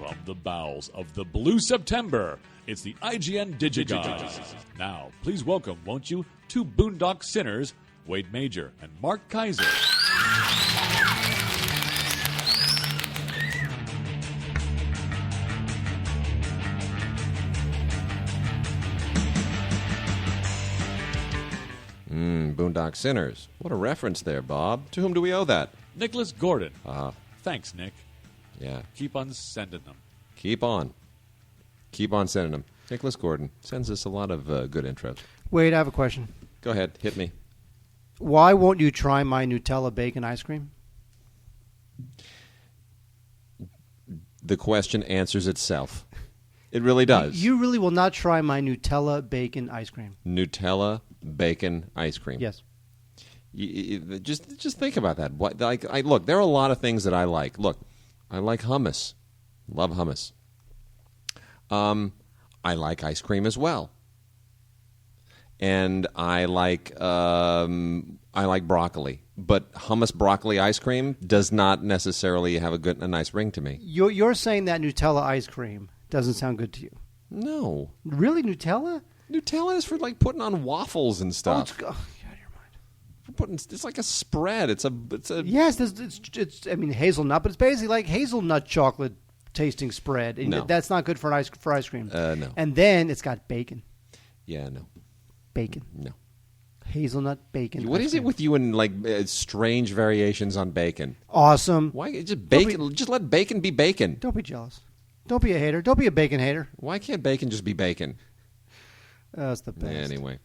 From the bowels of the Blue September, it's the IGN Digigods. Now, please welcome, won't you, two Boondock sinners, Wade Major and Mark Kaiser. Boondock Sinners. What a reference there, Bob. To whom do we owe that? Nicholas Gordon. Thanks, Nick. Yeah. Keep on sending them. Keep on. Keep on sending them. Nicholas Gordon sends us a lot of good intros. Wait, I have a question. Go ahead. Hit me. Why won't you try my Nutella bacon ice cream? The question answers itself. It really does. You really will not try my Nutella bacon ice cream. Nutella bacon ice cream. Yes. Just think about that. Look, there are a lot of things that I like. Look, I like hummus. Love hummus. I like ice cream as well. And I like broccoli. But hummus broccoli ice cream does not necessarily have a nice ring to me. You're saying that Nutella ice cream doesn't sound good to you? No. Really, Nutella? Nutella is for like putting on waffles and stuff. You're out of your mind. It's like a spread. It's a yes. It's I mean hazelnut, but it's basically like hazelnut chocolate tasting spread. And no. That's not good for ice cream. No. And then it's got bacon. Yeah, no. Bacon. No. Hazelnut bacon. What is it with you and like strange variations on bacon? Awesome. Why just bacon? Just let bacon be bacon. Don't be jealous. Don't be a hater. Don't be a bacon hater. Why can't bacon just be bacon? That's the best. Anyway,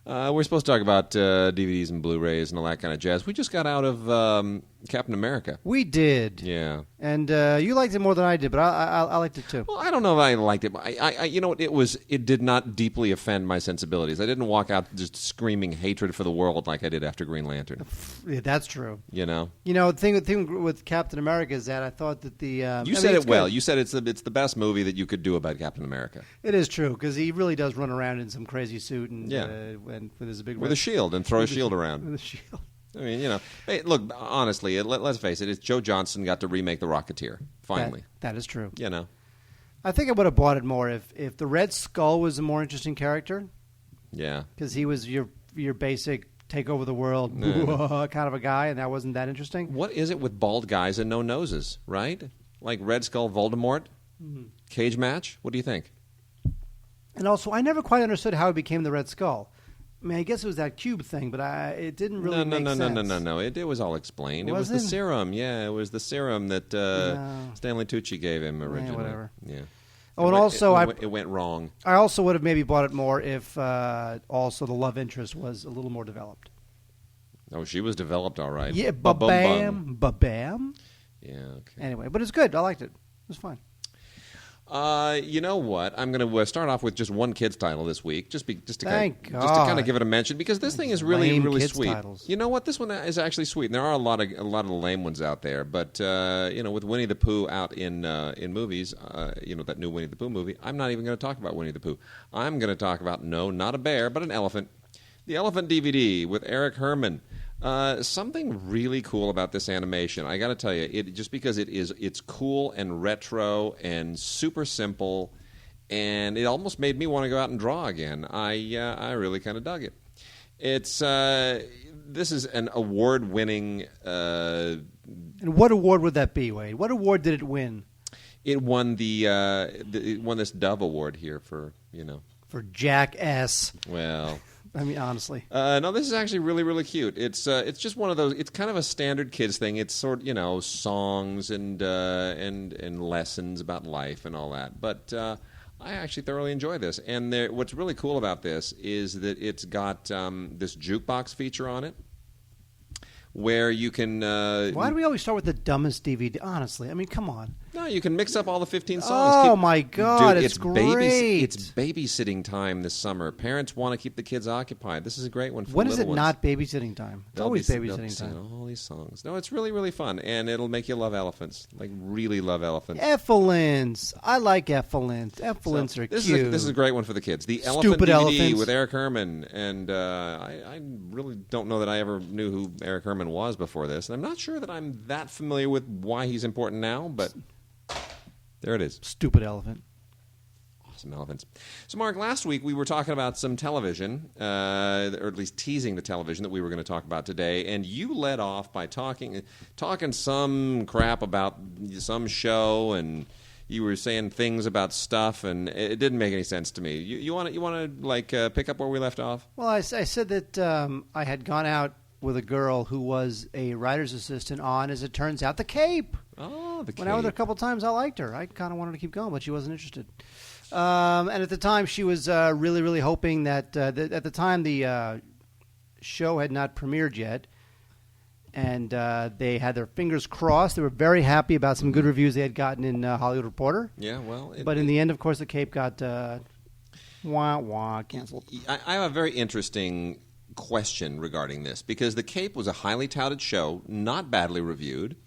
we're supposed to talk about DVDs and Blu-rays and all that kind of jazz. We just got out of Captain America. We did. Yeah. And you liked it more than I did, but I liked it too. Well, I don't know if I liked it. But I you know what? It did not deeply offend my sensibilities. I didn't walk out just screaming hatred for the world like I did after Green Lantern. Yeah, that's true. You know. The thing with Captain America is that I thought that the you said it well. You said it's the best movie that you could do about Captain America. It is true because he really does run around in some crazy suit and with his big with a shield and throw a shield around. With a shield. I mean, hey, look, honestly, let's face it, it's Joe Johnston got to remake The Rocketeer, finally. That is true. I think I would have bought it more if the Red Skull was a more interesting character. Yeah. Because he was your basic take over the world kind of a guy, and that wasn't that interesting. What is it with bald guys and no noses, right? Like Red Skull Voldemort? Mm-hmm. Cage match? What do you think? And also, I never quite understood how he became the Red Skull. I mean, I guess it was that cube thing, but it didn't really make sense. No. It was all explained. Was it was the serum. Yeah, it was the serum that Stanley Tucci gave him originally. Yeah, whatever. Yeah. Oh, and also it went wrong. I also would have maybe bought it more if also the love interest was a little more developed. Oh, she was developed all right. Yeah, ba-bam. Yeah, okay. Anyway, but it's good. I liked it. It was fun. You know what? I'm going to start off with just one kid's title this week, just to kind of give it a mention because this thing is really sweet. Titles. You know what? This one is actually sweet. And there are a lot of lame ones out there, but with Winnie the Pooh out in movies, that new Winnie the Pooh movie, I'm not even going to talk about Winnie the Pooh. I'm going to talk about not a bear, but an elephant. The Elephant DVD with Eric Herman. Something really cool about this animation. I got to tell you, just because it's cool and retro and super simple, and it almost made me want to go out and draw again. I really kind of dug it. This is an award-winning. And what award would that be, Wade? What award did it win? It won it won this Dove Award here for Jackass. Well. I mean, honestly. No, this is actually really, really cute. It's just one of those. It's kind of a standard kids thing. It's sort songs and lessons about life and all that. But I actually thoroughly enjoy this. And what's really cool about this is that it's got this jukebox feature on it, where you can. Why do we always start with the dumbest DVD? Honestly, I mean, come on. No, you can mix up all the 15 songs. Oh, my God, Dude, it's great. It's babysitting time this summer. Parents want to keep the kids occupied. This is a great one for when the little is it ones. Not babysitting time? It's always babysitting time. All these songs. No, it's really, really fun, and it'll make you love elephants. Like, really love elephants. Effalins. I like effalins. Effalins are cute. This is a great one for the kids. The Stupid Elephant DVD elephants. with Eric Herman, and I really don't know that I ever knew who Eric Herman was before this, and I'm not sure that I'm that familiar with why he's important now, but There it is. Stupid elephant. Awesome elephants. So, Mark, last week we were talking about some television, or at least teasing the television that we were going to talk about today, and you led off by talking some crap about some show, and you were saying things about stuff, and it didn't make any sense to me. You want to pick up where we left off? Well, I said that I had gone out with a girl who was a writer's assistant on, as it turns out, The Cape. Oh, The Cape. Went out with her a couple times. I liked her. I kind of wanted to keep going, but she wasn't interested. And at the time, she was really, really hoping that at the time the show had not premiered yet, and they had their fingers crossed. They were very happy about some good reviews they had gotten in Hollywood Reporter. Yeah, well... But in the end, of course, The Cape got canceled. I have a very interesting question regarding this, because The Cape was a highly touted show, not badly reviewed.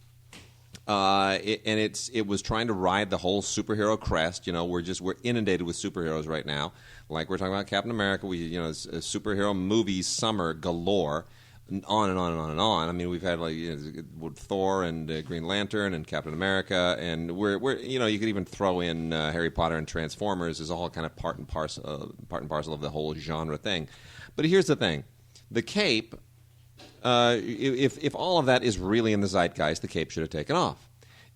It was trying to ride the whole superhero crest. You know, we're inundated with superheroes right now. Like we're talking about Captain America. It's a superhero movie summer galore, on and on and on and on. I mean, we've had Thor and Green Lantern and Captain America, and we're you could even throw in Harry Potter and Transformers as all kind of part and parcel of the whole genre thing. But here's the thing: The Cape. If all of that is really in the zeitgeist, The Cape should have taken off.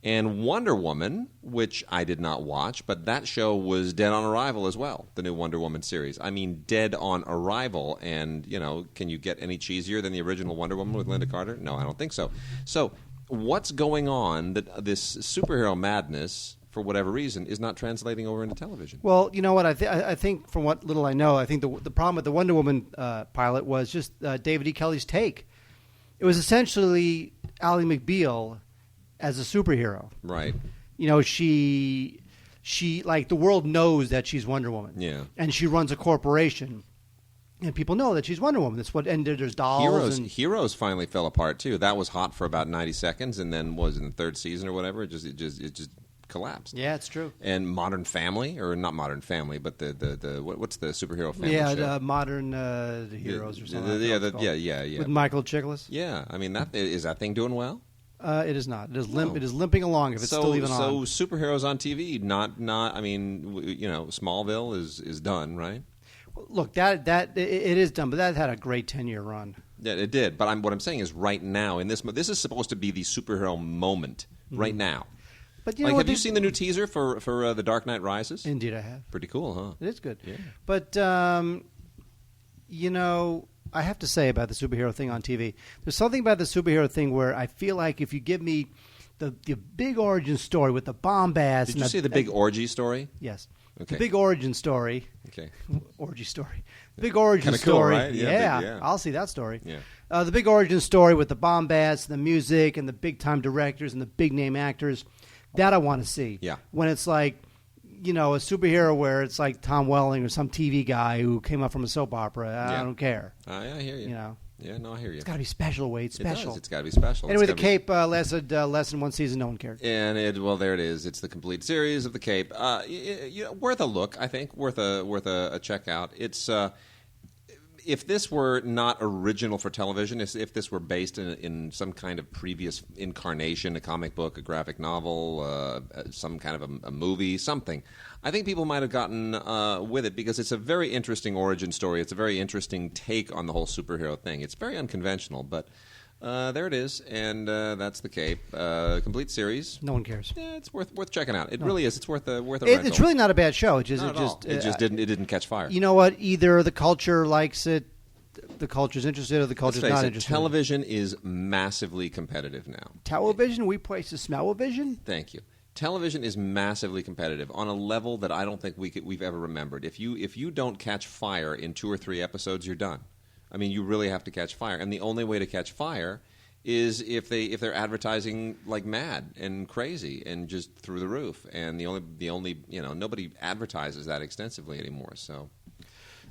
And Wonder Woman, which I did not watch, but that show was dead on arrival as well, the new Wonder Woman series. I mean, dead on arrival. And, can you get any cheesier than the original Wonder Woman with Linda Carter? No, I don't think so. So what's going on that this superhero madness, for whatever reason, is not translating over into television? Well, you know what? I think from what little I know, I think the problem with the Wonder Woman pilot was just David E. Kelley's take. It was essentially Ally McBeal as a superhero. Right. She like the world knows that she's Wonder Woman. Yeah. And she runs a corporation, and people know that she's Wonder Woman. That's what. And there's dolls. Heroes finally fell apart too. That was hot for about 90 seconds, and then was in the third season or whatever. It just collapsed. Yeah, it's true. And Modern Family, or not Modern Family, but what's the superhero family show? Yeah, Modern Heroes or something. Yeah. With Michael Chiklis. Yeah, I mean, is that thing doing well? It is not. It is It is limping along. If it's still even on. So superheroes on TV, not. I mean, Smallville is done, right? Look, that it is done, but that had a great 10-year run. Yeah, it did. But what I'm saying is, right now in this is supposed to be the superhero moment right now. But have you seen the new teaser for The Dark Knight Rises? Indeed, I have. Pretty cool, huh? It is good. Yeah. But I have to say about the superhero thing on TV, there's something about the superhero thing where I feel like if you give me the big origin story with the bombast. Did you see the big orgy story? Yes. Okay. The big origin story. Okay. Orgy story. Big origin Kinda cool, story. right? Yeah, I'll see that story. Yeah. The big origin story with the bombast, the music, and the big time directors and the big name actors. That I want to see. Yeah. When it's like, a superhero where it's like Tom Welling or some TV guy who came up from a soap opera. I don't care. I hear you. Yeah, no, I hear you. It's got to be special, Wade. Special. It does. It's got to be special. Anyway, The Cape lasted less than one season. No one cared. And there it is. It's the complete series of The Cape. Worth a look, I think. Worth a check out. It's if this were not original for television, if this were based in some kind of previous incarnation, a comic book, a graphic novel, some kind of a movie, something, I think people might have gotten with it, because it's a very interesting origin story. It's a very interesting take on the whole superhero thing. It's very unconventional, but there it is, and that's The Cape. Complete series. No one cares. Yeah, it's worth checking out. It really is. It's worth a rental. It's really not a bad show. It didn't catch fire. You know what? Either the culture likes it, the culture's interested, or the culture's not interested. Television is massively competitive now. Television? We place the smell-o-vision? Thank you. Television is massively competitive on a level that I don't think we've ever remembered. If you don't catch fire in 2 or 3 episodes, you're done. I mean, you really have to catch fire, and the only way to catch fire is if they're advertising like mad and crazy and just through the roof. And the only nobody advertises that extensively anymore. So,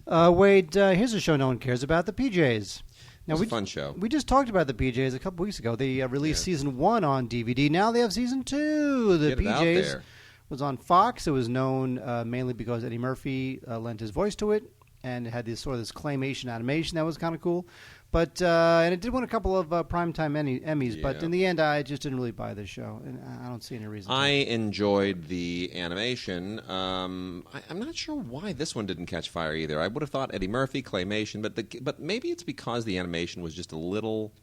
Wade, here's a show no one cares about: the PJs. Now, it's a fun show. We just talked about the PJs a couple weeks ago. They released season 1 on DVD. Now they have season 2. The Get it out PJs there. Was on Fox. It was known mainly because Eddie Murphy lent his voice to it, and it had this claymation animation that was kind of cool. But and it did win a couple of primetime Emmys, Yeah. but in the end, I just didn't really buy this show, and I don't see any reason. I enjoyed the animation. I'm not sure why this one didn't catch fire either. I would have thought Eddie Murphy, claymation, but maybe it's because the animation was just a little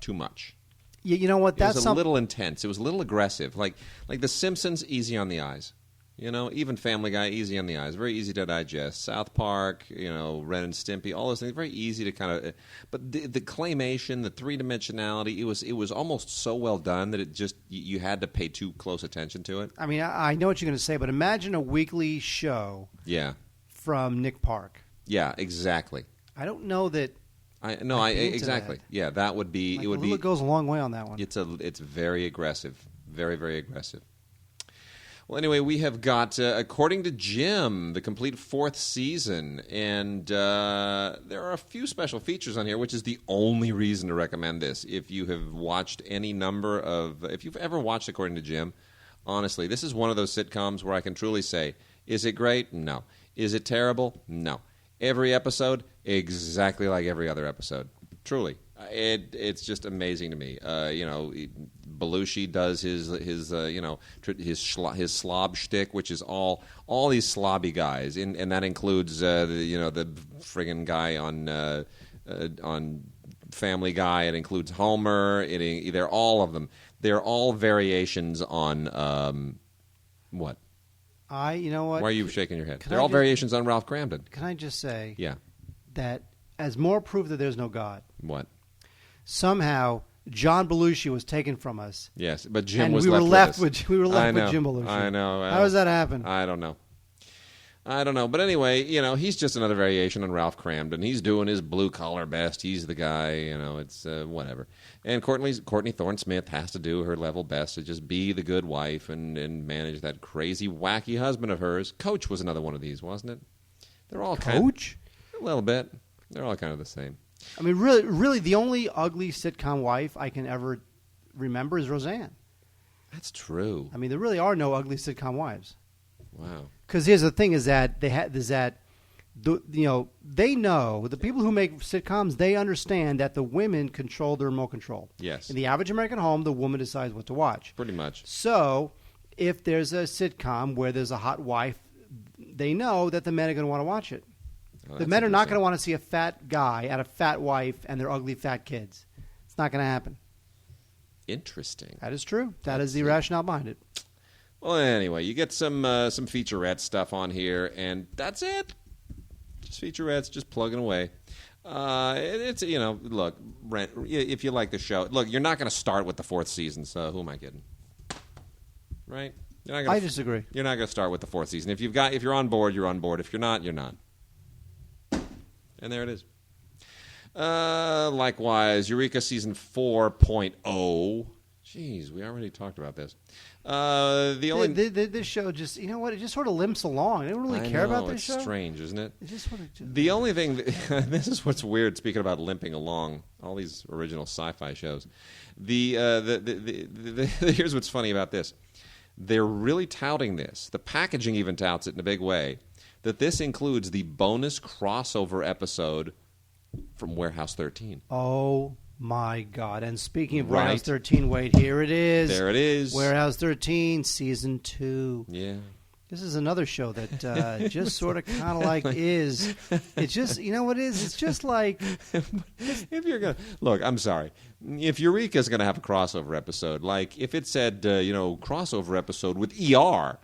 too much. Yeah, you know what? It was a little intense. It was a little aggressive. Like The Simpsons, easy on the eyes. Even Family Guy, easy on the eyes. Very easy to digest. South Park, Ren and Stimpy, all those things, very easy to kind of. But the claymation, the three-dimensionality, it was almost so well done that it just you had to pay too close attention to it. I mean, I know what you're going to say, but imagine a weekly show. Yeah. From Nick Park. Yeah, exactly. I don't know that. Exactly. That. Yeah, that would be. Like, it would be. It goes a long way on that one. It's very aggressive, very very aggressive. Well, anyway, we have got According to Jim, the complete fourth season, and there are a few special features on here, which is the only reason to recommend this. If you have watched if you've ever watched According to Jim, honestly, this is one of those sitcoms where I can truly say, is it great? No. Is it terrible? No. Every episode, exactly like every other episode. Truly. It's just amazing to me. Belushi does his slob shtick, which is all these slobby guys, and that includes the friggin' guy on Family Guy. It includes Homer. They're all of them. They're all variations on what? You know what? Why are you shaking your head? They're all variations on Ralph Cramden. Can I just say? Yeah. That as more proof that there's no God. What? Somehow John Belushi was taken from us. Yes, but Jim was left with us. We were left with Jim Belushi. I know. How does that happen? I don't know. But anyway, he's just another variation on Ralph Cramden. He's doing his blue-collar best. He's the guy, it's whatever. And Courtney Thorne-Smith has to do her level best to just be the good wife and manage that crazy, wacky husband of hers. Coach was another one of these, wasn't it? They're all Coach? A little bit. They're all kind of the same. I mean, really, the only ugly sitcom wife I can ever remember is Roseanne. That's true. I mean, there really are no ugly sitcom wives. Wow. Because here's the thing: they know the people who make sitcoms. They understand that the women control the remote control. Yes. In the average American home, the woman decides what to watch. Pretty much. So, if there's a sitcom where there's a hot wife, they know that the men are going to want to watch it. The men are not going to want to see a fat guy and a fat wife and their ugly fat kids. It's not going to happen. Interesting. That is true. That is the rationale behind it. Well, anyway, you get some featurette stuff on here, and that's it. Just featurettes, just plugging away. It's look, if you like the show, look, you're not going to start with the fourth season, so who am I kidding? Right? I disagree. You're not going to start with the fourth season. If you're on board, you're on board. If you're not, you're not. And there it is. Likewise, Eureka Season 4.0. Jeez, we already talked about this. This show just, you know what? It just sort of limps along. I don't really care about this show. It's strange, isn't it? It just sort of the only thing, this is what's weird, speaking about limping along, all these original sci-fi shows. Here's what's funny about this. They're really touting this. The packaging even touts it in a big way. That this includes the bonus crossover episode from Warehouse 13. Oh, my God. And speaking of Warehouse 13, wait, here it is. There it is. Warehouse 13, Season 2. Yeah. This is another show that just sort of kind of like is. It's just, you know what it is? It's just like. If you're going to. Look, I'm sorry. If Eureka's going to have a crossover episode, like if it said, crossover episode with ER,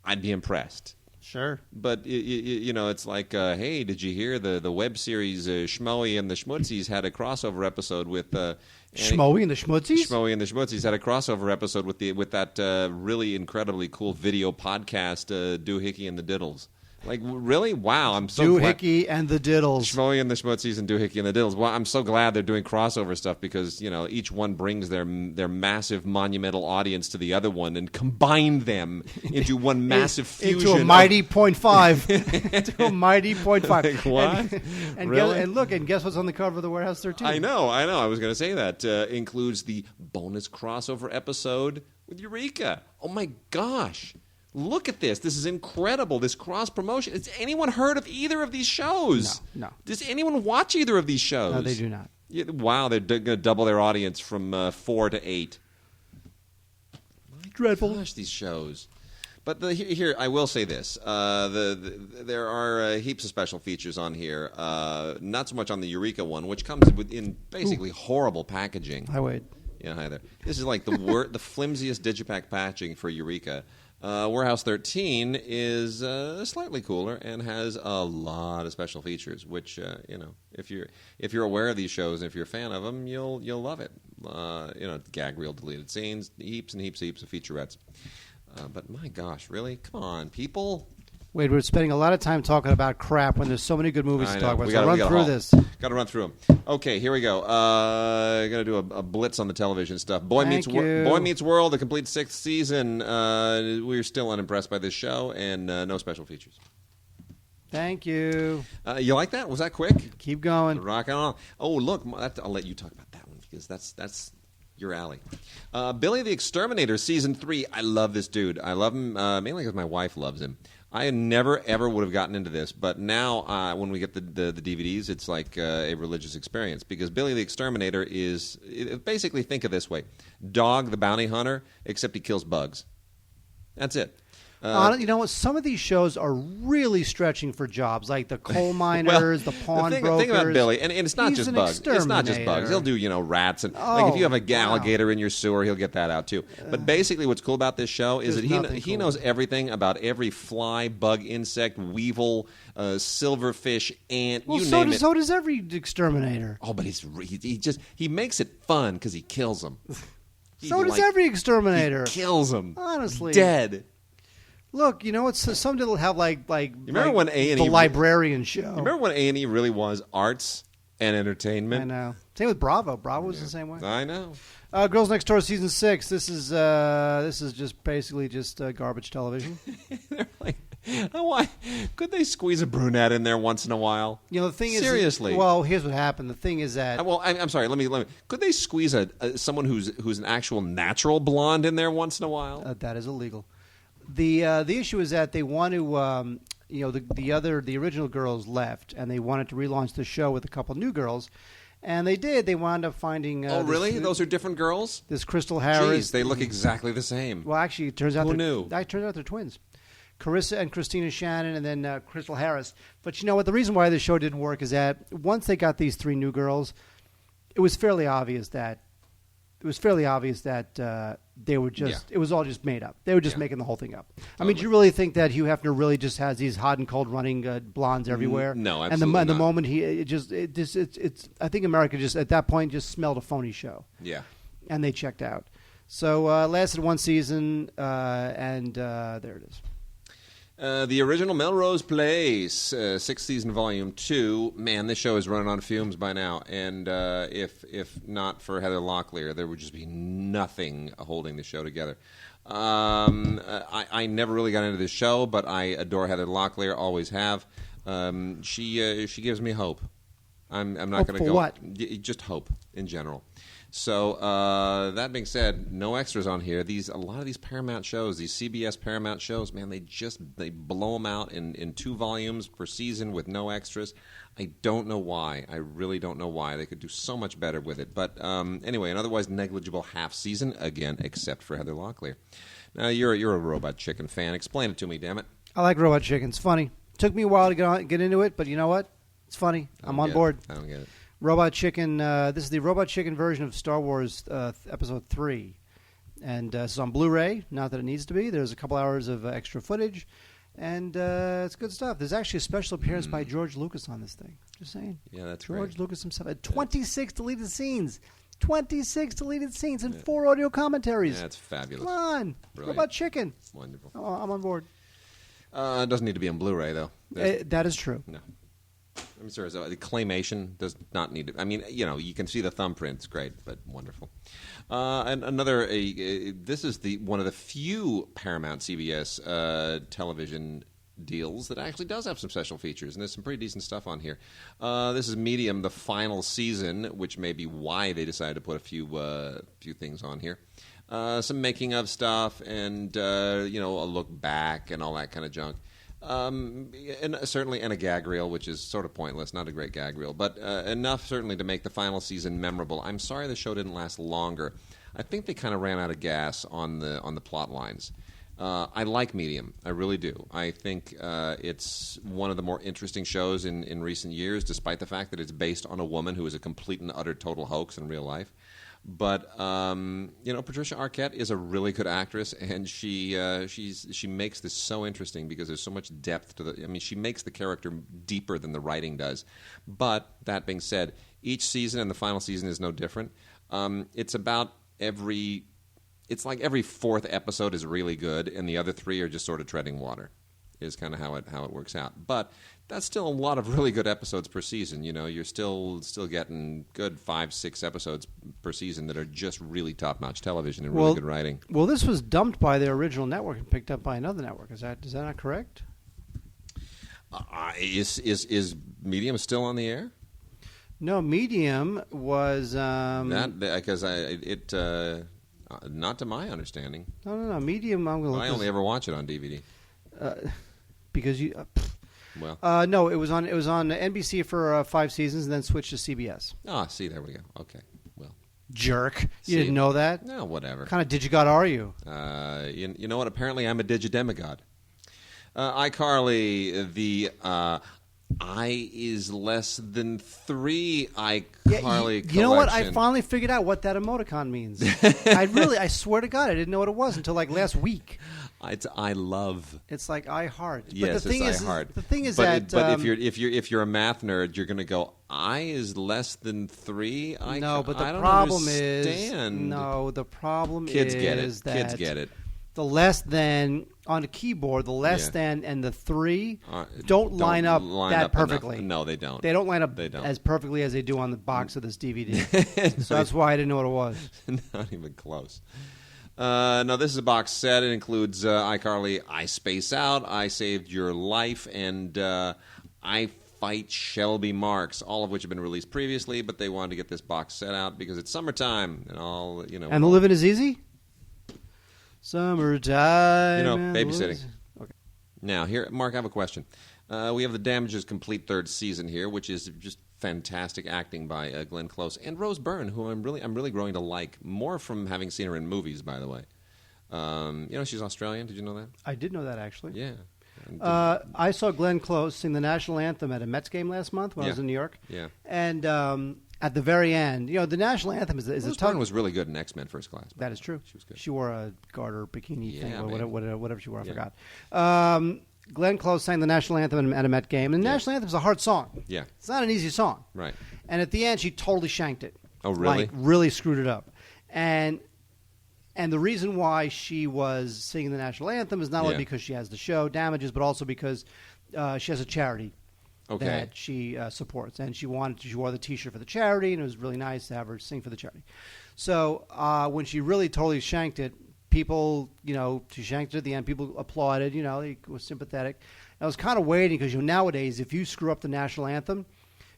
I'd be impressed. Sure. But, it's like, hey, did you hear the web series Schmoey and the Schmutzies had a crossover episode with... Schmoey and the Schmutzies? Schmoey and the Schmutzies had a crossover episode with that really incredibly cool video podcast, Doohickey and the Diddles. Like, really? Wow, I'm so glad. Doohickey and the Diddles. Schmoey and the Schmutzies and Doohickey and the Diddles. Well, I'm so glad they're doing crossover stuff because, each one brings their massive monumental audience to the other one and combine them into one massive fusion. Into a mighty .5. Into a mighty .5. Like, what? And Really? guess what's on the cover of the Warehouse 13? I know. I was going to say that. Includes the bonus crossover episode with Eureka. Oh, my gosh. Look at this. This is incredible. This cross-promotion. Has anyone heard of either of these shows? No. Does anyone watch either of these shows? No, they do not. Yeah, wow, they're going to double their audience from 4 to 8. Dreadful. Gosh, these shows. But here, I will say this: there are heaps of special features on here. Not so much on the Eureka one, which comes in basically horrible packaging. Hi, Wade. Yeah, hi there. This is like the flimsiest digipack packaging for Eureka. Warehouse 13 is slightly cooler and has a lot of special features. Which if you're aware of these shows and if you're a fan of them, you'll love it. Gag reel, deleted scenes, heaps and heaps of featurettes. But my gosh, really? Come on, people. Wade, we're spending a lot of time talking about crap when there's so many good movies to talk about. So run through this. Got to run through them. Okay, here we go. Going to do a blitz on the television stuff. Boy Meets World, the complete 6th season. We're still unimpressed by this show, and no special features. Thank you. You like that? Was that quick? Keep going. Rocking on. Oh, look, I'll let you talk about that one because that's your alley. Billy the Exterminator, Season 3. I love this dude. I love him mainly because my wife loves him. I never, ever would have gotten into this, but now when we get the DVDs, it's like a religious experience because Billy the Exterminator is, basically think of it this way, Dog the Bounty Hunter, except he kills bugs. That's it. You know what? Some of these shows are really stretching for jobs, like the coal miners, the pawnbrokers. The thing about Billy, and it's not just bugs. It's not just bugs. He'll do rats and like if you have a alligator in your sewer, he'll get that out too. But basically, what's cool about this show is that he knows everything about every fly, bug, insect, weevil, silverfish, ant. Well, you name it. So does every exterminator. Oh, but he makes it fun because he kills them. So does every exterminator. He kills them. Honestly, dead. Look, some will have like you remember when A&E the librarian show. You remember when A&E really was arts and entertainment? I know. Same with Bravo. Bravo was the same way. I know. Girls Next Door Season 6. This is just basically garbage television. They're like, why could they squeeze a brunette in there once in a while? The thing is, seriously. Well, here's what happened. The thing is that I'm sorry. Let me. Could they squeeze someone who's an actual natural blonde in there once in a while? That is illegal. The issue is that they want to, the original girls left, and they wanted to relaunch the show with a couple new girls, and they did. They wound up finding. Oh, really? Those are different girls? This Crystal Harris. Jeez, they look exactly the same. Well, actually, it turns out who knew? It turns out they're twins. Carissa and Christina Shannon, and then Crystal Harris. But you know what? The reason why the show didn't work is that once they got these 3 new girls, it was fairly obvious that. They were just, it was all just made up. They were just making the whole thing up. I mean, do you really think that Hugh Hefner really just has these hot and cold running blondes everywhere? No, absolutely And the not. moment I think America just, at that point, just smelled a phony show. Yeah. And they checked out. So lasted 1 season, and there it is. The original Melrose Place, 6th season, volume 2. Man, this show is running on fumes by now. And if not for Heather Locklear, there would just be nothing holding the show together. I never really got into this show, but I adore Heather Locklear, always have. She gives me hope. I'm not going to go. What? Just hope in general. So that being said, no extras on here. A lot of these Paramount shows, these CBS Paramount shows, man, they blow them out in 2 volumes per season with no extras. I don't know why. I really don't know why. They could do so much better with it. But anyway, an otherwise negligible half season again, except for Heather Locklear. Now you're a Robot Chicken fan. Explain it to me, damn it. I like Robot Chicken. It's funny. Took me a while to get into it, but you know what? It's funny. I'm on board. I don't get it. Robot Chicken. This is the Robot Chicken version of Star Wars Episode 3. And it's on Blu-ray, not that it needs to be. There's a couple hours of extra footage, and it's good stuff. There's actually a special appearance by George Lucas on this thing. Just saying. Yeah, that's George great. Lucas himself. 26 deleted scenes. 26 deleted scenes and 4 audio commentaries. That's fabulous. Come on. Brilliant. Robot Chicken. Wonderful. Oh, I'm on board. It doesn't need to be on Blu-ray, though. That is true. No. I'm sorry, so the claymation does not need to. I mean, you can see the thumbprints, great, but wonderful. And another, this is one of the few Paramount CBS television deals that actually does have some special features, and there's some pretty decent stuff on here. This is Medium, the final season, which may be why they decided to put a few things on here. some making of stuff, and a look back and all that kind of junk. And certainly, and a gag reel, which is sort of pointless, not a great gag reel, but enough certainly to make the final season memorable. I'm sorry the show didn't last longer. I think they kind of ran out of gas on the plot lines. I like Medium. I really do. I think it's one of the more interesting shows in recent years, despite the fact that it's based on a woman who is a complete and utter total hoax in real life. But Patricia Arquette is a really good actress, and she makes this so interesting because there's so much depth to the. I mean, she makes the character deeper than the writing does. But that being said, each season and the final season is no different. It's about It's like every fourth episode is really good, and the other three are just sort of treading water. Is kind of how it works out. But that's still a lot of really good episodes per season. You're still getting good 5-6 episodes per season that are just really top-notch television and really good writing. Well, this was dumped by their original network and picked up by another network. Is that not correct? Is Medium still on the air? No, Medium was that because not to my understanding. No. Medium. I'm going to. I only ever watch it on DVD. Because you. Well. No, it was on NBC for 5 seasons and then switched to CBS. Ah, see, there we go. Okay, well. Jerk. You didn't know that? No, whatever. What kind of digigod are you? You know what? Apparently, I'm a digidemigod. iCarly, the I is less than 3 iCarly collection. You know what? I finally figured out what that emoticon means. I swear to God, I didn't know what it was until like last week. It's I love. It's like I heart. Yes, it's I heart. The thing is but if you're a math nerd, you're going to go I is less than 3. No, but the problem understand. Kids get it. That kids get it. The less than on a keyboard, the less than and the 3 don't line up that perfectly. Enough. No, they don't. They don't line up as perfectly as they do on the box of this DVD. So that's why I didn't know what it was. Not even close. No, this is a box set. It includes iCarly, I Space Out, I Saved Your Life, and I Fight Shelby Marks, all of which have been released previously, but they wanted to get this box set out because it's summertime and all. And the living is easy. Summertime. Babysitting. Okay. Now, here, Mark, I have a question. We have the Damages complete 3rd season here, which is just fantastic acting by Glenn Close and Rose Byrne, who I'm really growing to like more from having seen her in movies. By the way, she's Australian. Did you know that? I did know that actually. Yeah. I saw Glenn Close sing the national anthem at a Mets game last month when I was in New York. Yeah. And at the very end, the national anthem is Rose Byrne was really good in X-Men First Class. That is true. She was good. She wore a garter bikini thing, or whatever she wore. I forgot. Glenn Close sang the national anthem at a Met game. And the national anthem is a hard song. Yeah. It's not an easy song. Right. And at the end, she totally shanked it. Oh, really? Like, really screwed it up. And the reason why she was singing the national anthem is not only because she has the show, Damages, but also because she has a charity that she supports. And she wore the T-shirt for the charity, and it was really nice to have her sing for the charity. So when she really totally shanked it, people, she shanked it at the end. People applauded, they were sympathetic. I was kind of waiting because nowadays, if you screw up the national anthem,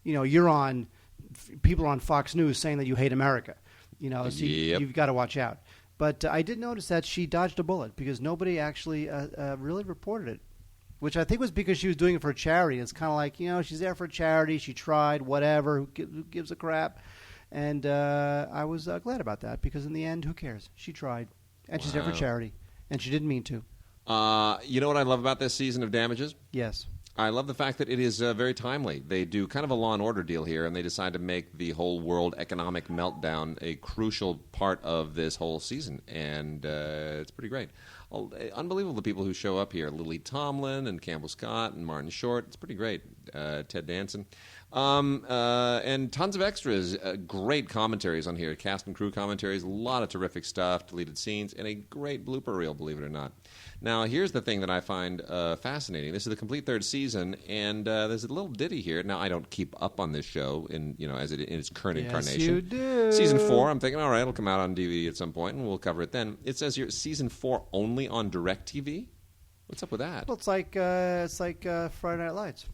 people are on Fox News saying that you hate America. So you've got to watch out. But I did notice that she dodged a bullet because nobody actually really reported it, which I think was because she was doing it for a charity. It's kind of like, she's there for a charity. She tried, whatever. Who gives a crap? And I was glad about that because in the end, who cares? She tried. And she's there for charity. And she didn't mean to. You know what I love about this season of Damages? Yes. I love the fact that it is very timely. They do kind of a Law and Order deal here, and they decide to make the whole world economic meltdown a crucial part of this whole season. And it's pretty great. Unbelievable the people who show up here. Lily Tomlin and Campbell Scott and Martin Short. It's pretty great. Ted Danson. And tons of extras. Great commentaries on here. Cast and crew commentaries. A lot of terrific stuff. Deleted scenes. And a great blooper reel, believe it or not. Now, here's the thing that I find fascinating. This is the complete 3rd season, and there's a little ditty here. Now, I don't keep up on this show in its current incarnation. Yes, you do. Season 4, I'm thinking, all right, it'll come out on DVD at some point, and we'll cover it then. It says here, Season 4 only on DirecTV? What's up with that? Well, it's like Friday Night Lights.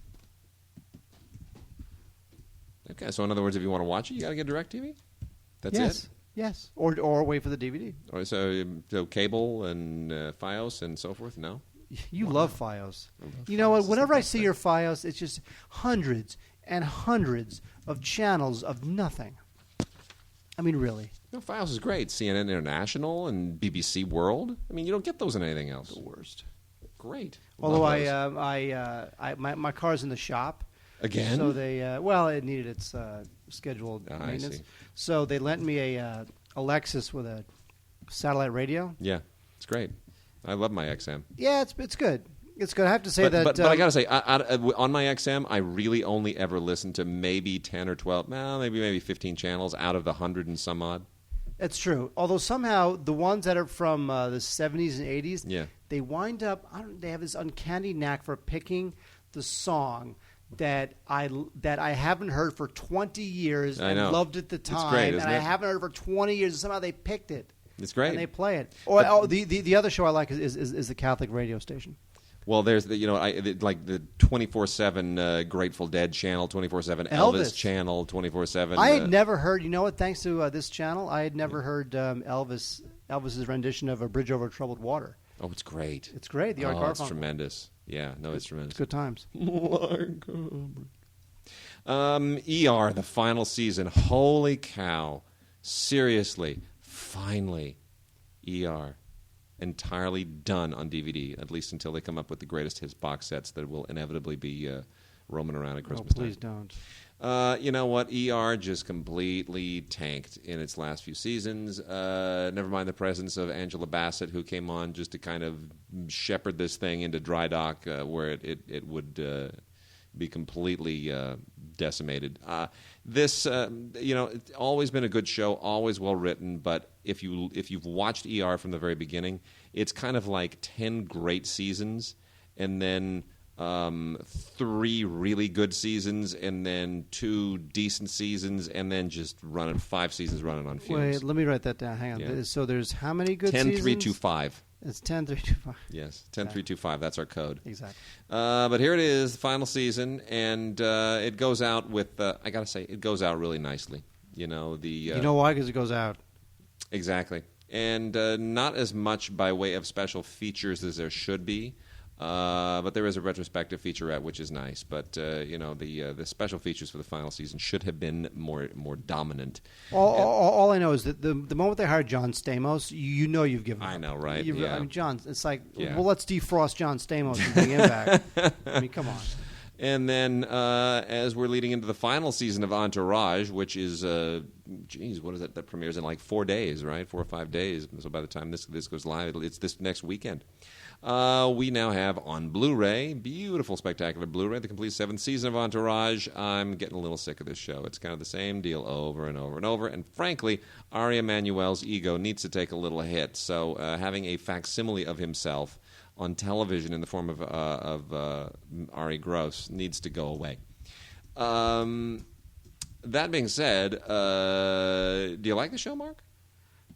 Okay, so in other words, if you want to watch it, you got to get DirecTV? That's it? Yes, or wait for the DVD. Or so cable and Fios and so forth. No. You love Fios. You know what? Whenever I see your Fios, it's just hundreds and hundreds of channels of nothing. I mean, really. No, Fios is great. CNN International and BBC World. I mean, you don't get those in anything else. The worst. Great. Although my car's in the shop. Again? So they it needed its scheduled maintenance. I see. So they lent me a Lexus with a satellite radio. Yeah, it's great. I love my XM. Yeah, it's good. It's good. I have to say but I got to say, on my XM, I really only ever listen to maybe 10 or 12, maybe 15 channels out of the 100 and some odd. It's true. Although somehow the ones that are from the 70s and 80s, they wind up, they have this uncanny knack for picking the song that I haven't heard for 20 years and loved at the time. It's great, isn't and it? I haven't heard for 20 years, and somehow they picked it. It's great. And they play it. Or the other show I like is the Catholic radio station. Well, there's like the 24/7 Grateful Dead channel, 24/7 Elvis channel, 24/7. I had never heard. You know what? Thanks to this channel, I had never heard Elvis's rendition of "A Bridge Over Troubled Water." Oh, it's great. It's great. The Art It's Garfunkel. tremendous. Yeah, no, it's tremendous. It's good times. ER, the final season. Holy cow! Seriously, finally, ER. Entirely done on DVD, at least until they come up with the greatest hits box sets that will inevitably be roaming around at Christmas time. Please don't. You know what? ER just completely tanked in its last few seasons. Never mind the presence of Angela Bassett, who came on just to kind of shepherd this thing into dry dock, where it would be completely decimated. This, it's always been a good show, always well written. But if you've watched ER from the very beginning, it's kind of like 10 great seasons, and then 3 really good seasons, and then 2 decent seasons, and then just 5 seasons running on fumes. Wait, let me write that down. Hang on. Yeah. So there's how many good 10, seasons? 3, 2, 5. It's 10, 3, 2, 5. Yes, 10, 3, 2, 5. That's our code. Exactly. But here it is, the final season, and it goes out with. I gotta say, it goes out really nicely. You know you know why? Because it goes out. Exactly, and not as much by way of special features as there should be. But there is a retrospective featurette, which is nice. But the special features for the final season should have been more dominant. All I know is that the moment they hired John Stamos, you've given up. I know, right? I mean, John, it's like, Yeah. well, let's defrost John Stamos and bring him back. I mean, come on. And then as we're leading into the final season of Entourage, which is, what is it? That premieres in like 4 days, right? 4 or 5 days. So by the time this goes live, it's this next weekend. We now have on Blu-ray, beautiful, spectacular Blu-ray, the complete 7th season of Entourage. I'm getting a little sick of this show. It's kind of the same deal over and over and over. And frankly, Ari Emanuel's ego needs to take a little hit. So having a facsimile of himself on television in the form of Ari Gross needs to go away. That being said, do you like the show, Mark?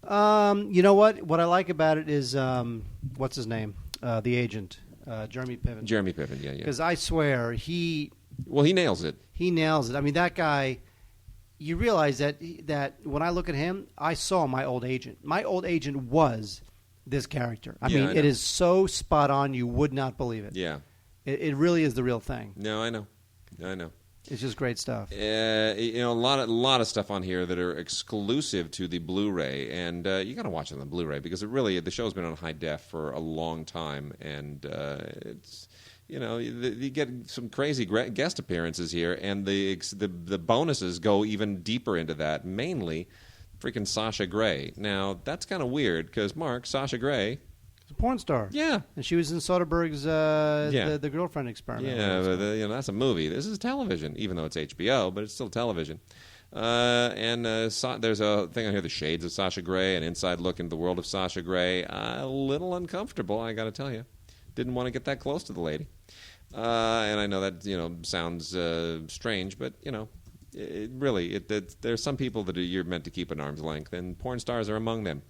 You know what? What I like about it is, what's his name? The agent, Jeremy Piven. Jeremy Piven, yeah. Because I swear, he nails it. He nails it. I mean, that guy, you realize that when I look at him, I saw my old agent. My old agent was this character. I mean, it is so spot on, you would not believe it. Yeah. It really is the real thing. No, I know. It's just great stuff. A lot of stuff on here that are exclusive to the Blu-ray, and you got to watch it on the Blu-ray because the show's been on high def for a long time, and it's you get some crazy guest appearances here, and the bonuses go even deeper into that. Mainly, freaking Sasha Grey. Now that's kind of weird because Mark, Sasha Grey. A porn star. Yeah. And she was in Soderbergh's the Girlfriend Experiment. Yeah, but that's a movie. This is television, even though it's HBO, but it's still television. There's a thing on here, The Shades of Sasha Grey, an inside look into the world of Sasha Grey. A little uncomfortable, I got to tell you. Didn't want to get that close to the lady. And I know that, sounds strange, but, there's some people that you're meant to keep at arm's length, and porn stars are among them.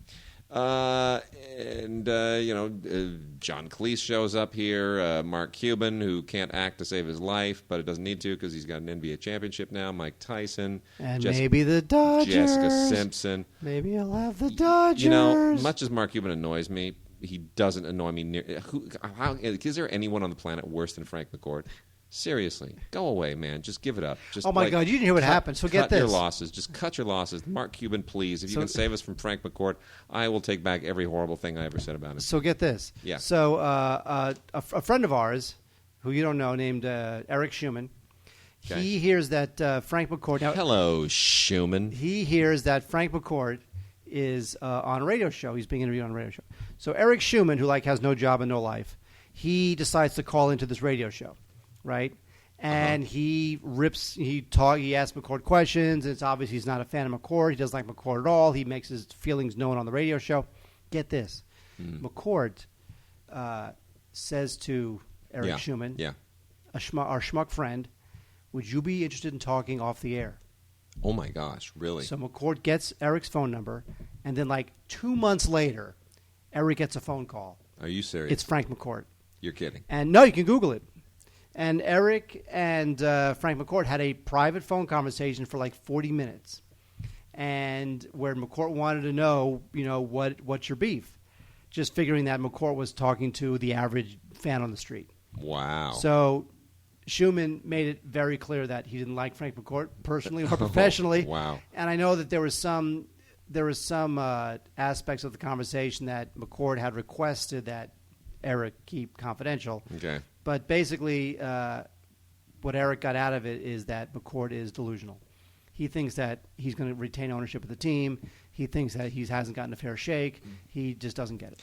John Cleese shows up here. Mark Cuban, who can't act to save his life, but it doesn't need to because he's got an NBA championship now. Mike Tyson. And maybe the Dodgers. Jessica Simpson. Maybe he'll have the Dodgers. You know, much as Mark Cuban annoys me, he doesn't annoy me near. Is there anyone on the planet worse than Frank McCourt? Seriously, go away, man. Just give it up. Just, oh, my God, you didn't hear what happened. So get this. Cut your losses. Just cut your losses. Mark Cuban, please. If you can save us from Frank McCourt, I will take back every horrible thing I ever said about him. So get this. Yeah. So a friend of ours, who you don't know, named Eric Schumann, okay. He hears that Frank McCourt... Now, hello, Schumann. He hears that Frank McCourt is on a radio show. He's being interviewed on a radio show. So Eric Schumann, who has no job and no life, he decides to call into this radio show, right? And he asks McCourt questions. And it's obvious he's not a fan of McCourt. He doesn't like McCourt at all. He makes his feelings known on the radio show. Get this. McCourt says to Eric Schumann, our schmuck friend, would you be interested in talking off the air? Oh, my gosh, really? So McCourt gets Eric's phone number, and then 2 months later, Eric gets a phone call. Are you serious? It's Frank McCourt. You're kidding. And no, you can Google it. And Eric and Frank McCourt had a private phone conversation for 40 minutes, and where McCourt wanted to know, what's your beef? Just figuring that McCourt was talking to the average fan on the street. Wow. So Schumann made it very clear that he didn't like Frank McCourt personally or professionally. Wow. And I know that there was some aspects of the conversation that McCourt had requested that Eric keep confidential. Okay. But basically, what Eric got out of it is that McCourt is delusional. He thinks that he's going to retain ownership of the team. He thinks that he hasn't gotten a fair shake. He just doesn't get it.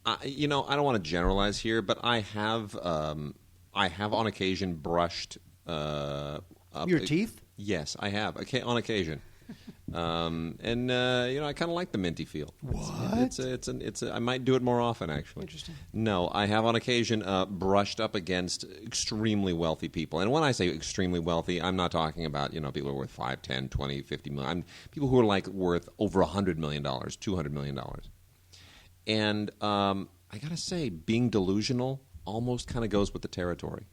I don't want to generalize here, but I have on occasion brushed up your teeth. Yes, I have. Okay, on occasion. I kind of like the minty feel. What? I might do it more often, actually. Interesting. No, I have on occasion brushed up against extremely wealthy people. And when I say extremely wealthy, I'm not talking about, people who are worth 5, 10, 20, 50 million. People who are worth over $100 million, $200 million. And I got to say, being delusional almost kind of goes with the territory.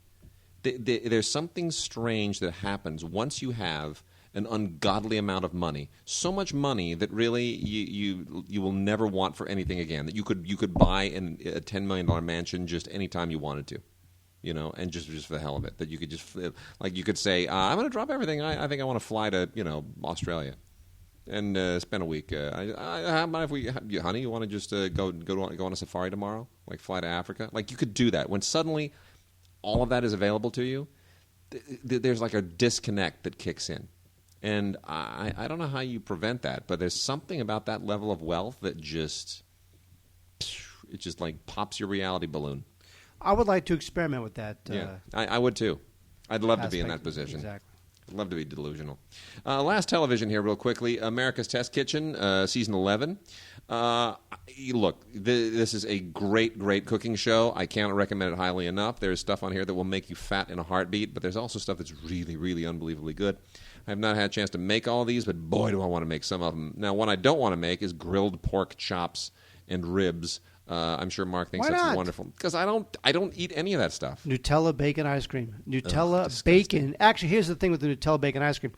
There's something strange that happens once you have an ungodly amount of money, so much money that really you will never want for anything again. That you could buy a $10 million mansion just any time you wanted to, and just for the hell of it. That you could just you could say, I'm going to drop everything. I think I want to fly to Australia, and spend a week. How about if honey, you want to just go on a safari tomorrow? Fly to Africa? You could do that when suddenly all of that is available to you. There's a disconnect that kicks in. And I don't know how you prevent that, but there's something about that level of wealth that just pops your reality balloon. I would like to experiment with that. Yeah, I would too. I'd love to be in that position. Exactly. I'd love to be delusional. Last television here real quickly, America's Test Kitchen, Season 11. Look, this is a great, great cooking show. I can't recommend it highly enough. There's stuff on here that will make you fat in a heartbeat, but there's also stuff that's really, really unbelievably good. I have not had a chance to make all these, but boy, do I want to make some of them. Now, one I don't want to make is grilled pork chops and ribs. I'm sure Mark thinks that's wonderful because I don't eat any of that stuff. Nutella bacon ice cream. Nutella bacon. Actually, here's the thing with the Nutella bacon ice cream.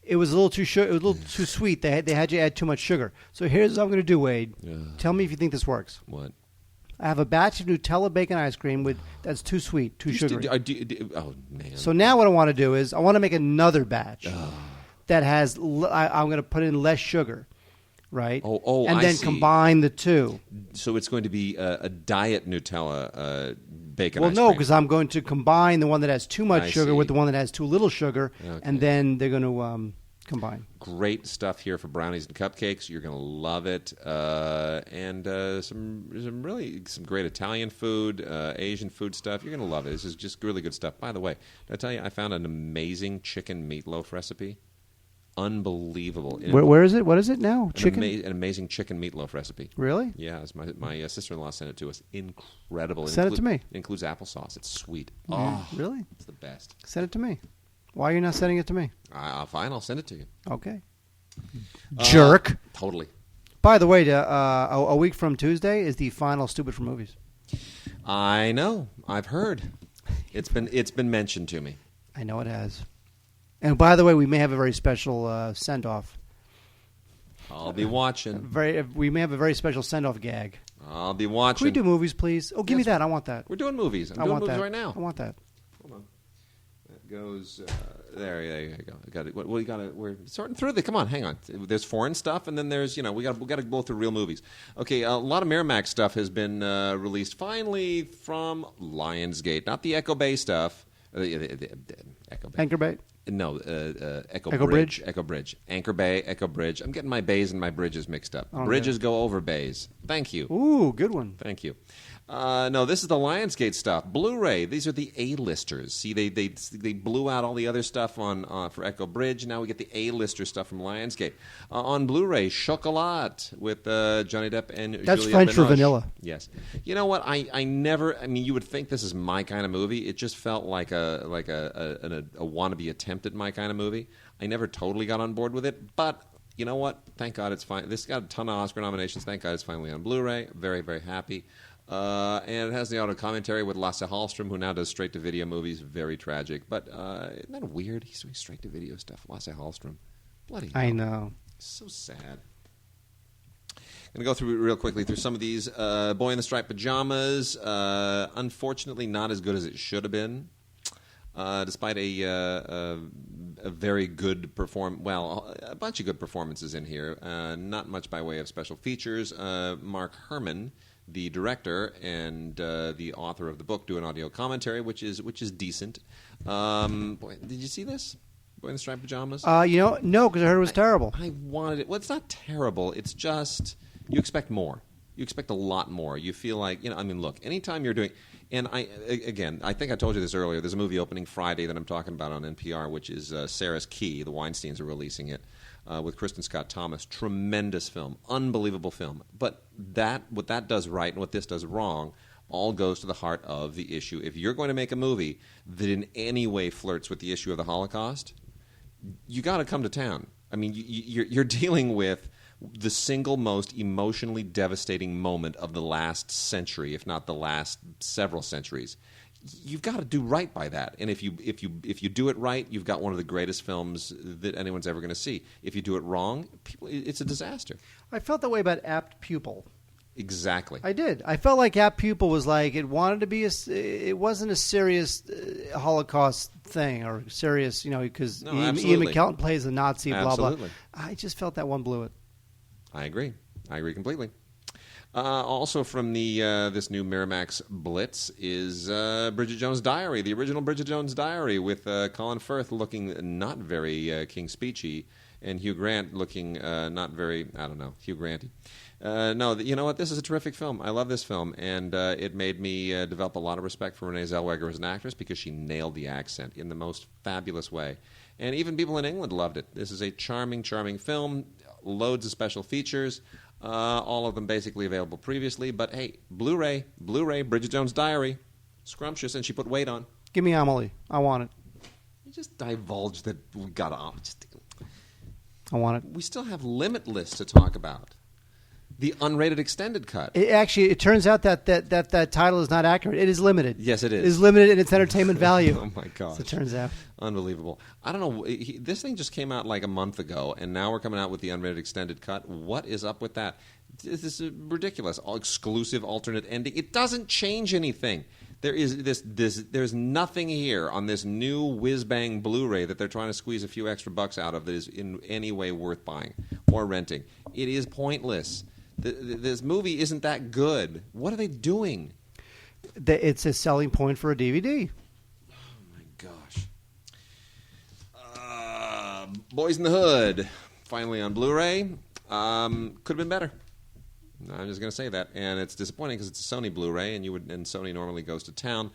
It was a little too it was a little too sweet. They had you add too much sugar. So here's what I'm going to do, Wade. Tell me if you think this works. What? I have a batch of Nutella bacon ice cream that's too sweet, too sugary. Oh man! So now what I want to do is I want to make another batch that has. I'm going to put in less sugar. Right? And then combine the two. So it's going to be a diet Nutella bacon ice cream. Well, no, because I'm going to combine the one that has too much sugar with the one that has too little sugar, and then they're going to combine. Great stuff here for brownies and cupcakes. You're going to love it. And some great Italian food, Asian food stuff. You're going to love it. This is just really good stuff. By the way, did I tell you I found an amazing chicken meatloaf recipe? Unbelievable. Where is it? What is it now? Chicken? An amazing chicken meatloaf recipe. Really? Yeah, my sister-in-law sent it to us. Incredible. Send it to me. It includes applesauce. It's sweet. Oh, really? It's the best. Send it to me. Why are you not sending it to me? Fine, I'll send it to you. Okay. Jerk. Totally. By the way, a week from Tuesday is the final Stupid for Movies. I know. I've heard. It's been mentioned to me. I know it has. And by the way, we may have a very special send-off. I'll be watching. We may have a very special send-off gag. I'll be watching. Can we do movies, please? Oh, give me that. I want that. We're doing movies. I'm doing movies right now. I want that. Hold on. That goes there. You go. I got it. Well, you got to. We're sorting through the. Come on, hang on. There's foreign stuff, and then there's we got to go through real movies. Okay, a lot of Miramax stuff has been released finally from Lionsgate, not the Echo Bay stuff. Echo Bay. Anchor Bay. No, Echo Bridge. Echo Bridge. Anchor Bay, Echo Bridge. I'm getting my bays and my bridges mixed up. Oh, Bridges go over bays. Thank you. Ooh, good one. Thank you. No, this is the Lionsgate stuff. Blu-ray. These are the A-listers. See, they blew out all the other stuff for Echo Bridge. Now we get the A-lister stuff from Lionsgate. On Blu-ray, Chocolat with Johnny Depp and That's Juliette French for Binoche. vanilla. Yes. You know what? I mean, you would think this is my kind of movie. It just felt like a wannabe attempt at my kind of movie. I never totally got on board with it, but you know what? Thank God it's fine. This got a ton of Oscar nominations. Thank God it's finally on Blu-ray. Very, very happy. And it has the auto commentary with Lasse Hallström, who now does straight-to-video movies. Very tragic. But isn't that weird? He's doing straight-to-video stuff. Lasse Hallström. Bloody hell. I know. So sad. Going to go through real quickly through some of these. Boy in the Striped Pajamas. Unfortunately, not as good as it should have been. Despite a very good a bunch of good performances in here. Not much by way of special features. Mark Herman, the director and the author of the book, do an audio commentary, which is decent. Boy, did you see this? Boy in the Striped Pajamas? No, because I heard it was terrible. I wanted it. Well, it's not terrible. It's just you expect more. You expect a lot more. You feel like, look, anytime you're doing... And I think I told you this earlier. There's a movie opening Friday that I'm talking about on NPR, which is Sarah's Key. The Weinsteins are releasing it with Kristen Scott Thomas. Tremendous film. Unbelievable film. But what that does right and what this does wrong all goes to the heart of the issue. If you're going to make a movie that in any way flirts with the issue of the Holocaust, you got to come to town. I mean, you're dealing with the single most emotionally devastating moment of the last century, if not the last several centuries. You've got to do right by that, and if you do it right, you've got one of the greatest films that anyone's ever going to see. If you do it wrong, it's a disaster. I felt that way about Apt Pupil. Exactly. I did. I felt like Apt Pupil was like it wanted to be it wasn't a serious Holocaust thing or serious, because Ian McKellen plays a Nazi. Blah blah. I just felt that one blew it. I agree completely. Also from this new Miramax Blitz is Bridget Jones' Diary, the original Bridget Jones' Diary with Colin Firth looking not very King's Speechy and Hugh Grant looking not very, Hugh Granty. No, you know what? This is a terrific film. I love this film, and it made me develop a lot of respect for Renee Zellweger as an actress because she nailed the accent in the most fabulous way. And even people in England loved it. This is a charming, charming film. Loads of special features, all of them basically available previously. But hey, Blu-ray, Bridget Jones' Diary, scrumptious, and she put weight on. Give me Amelie. I want it. You just divulged that we got I want it. We still have Limitless to talk about. The unrated extended cut. It turns out that title is not accurate. It is limited. Yes, it is. It is limited in its entertainment value. Oh, my gosh. As it turns out. Unbelievable. I don't know. This thing just came out like a month ago, and now we're coming out with the unrated extended cut. What is up with that? This is ridiculous. All exclusive alternate ending. It doesn't change anything. There is there's nothing here on this new whiz-bang Blu-ray that they're trying to squeeze a few extra bucks out of that is in any way worth buying or renting. It is pointless. This movie isn't that good. What are they doing? It's a selling point for a DVD. Oh, my gosh. Boys in the Hood, finally on Blu-ray. Could have been better. I'm just going to say that. And it's disappointing because it's a Sony Blu-ray, and Sony normally goes to town.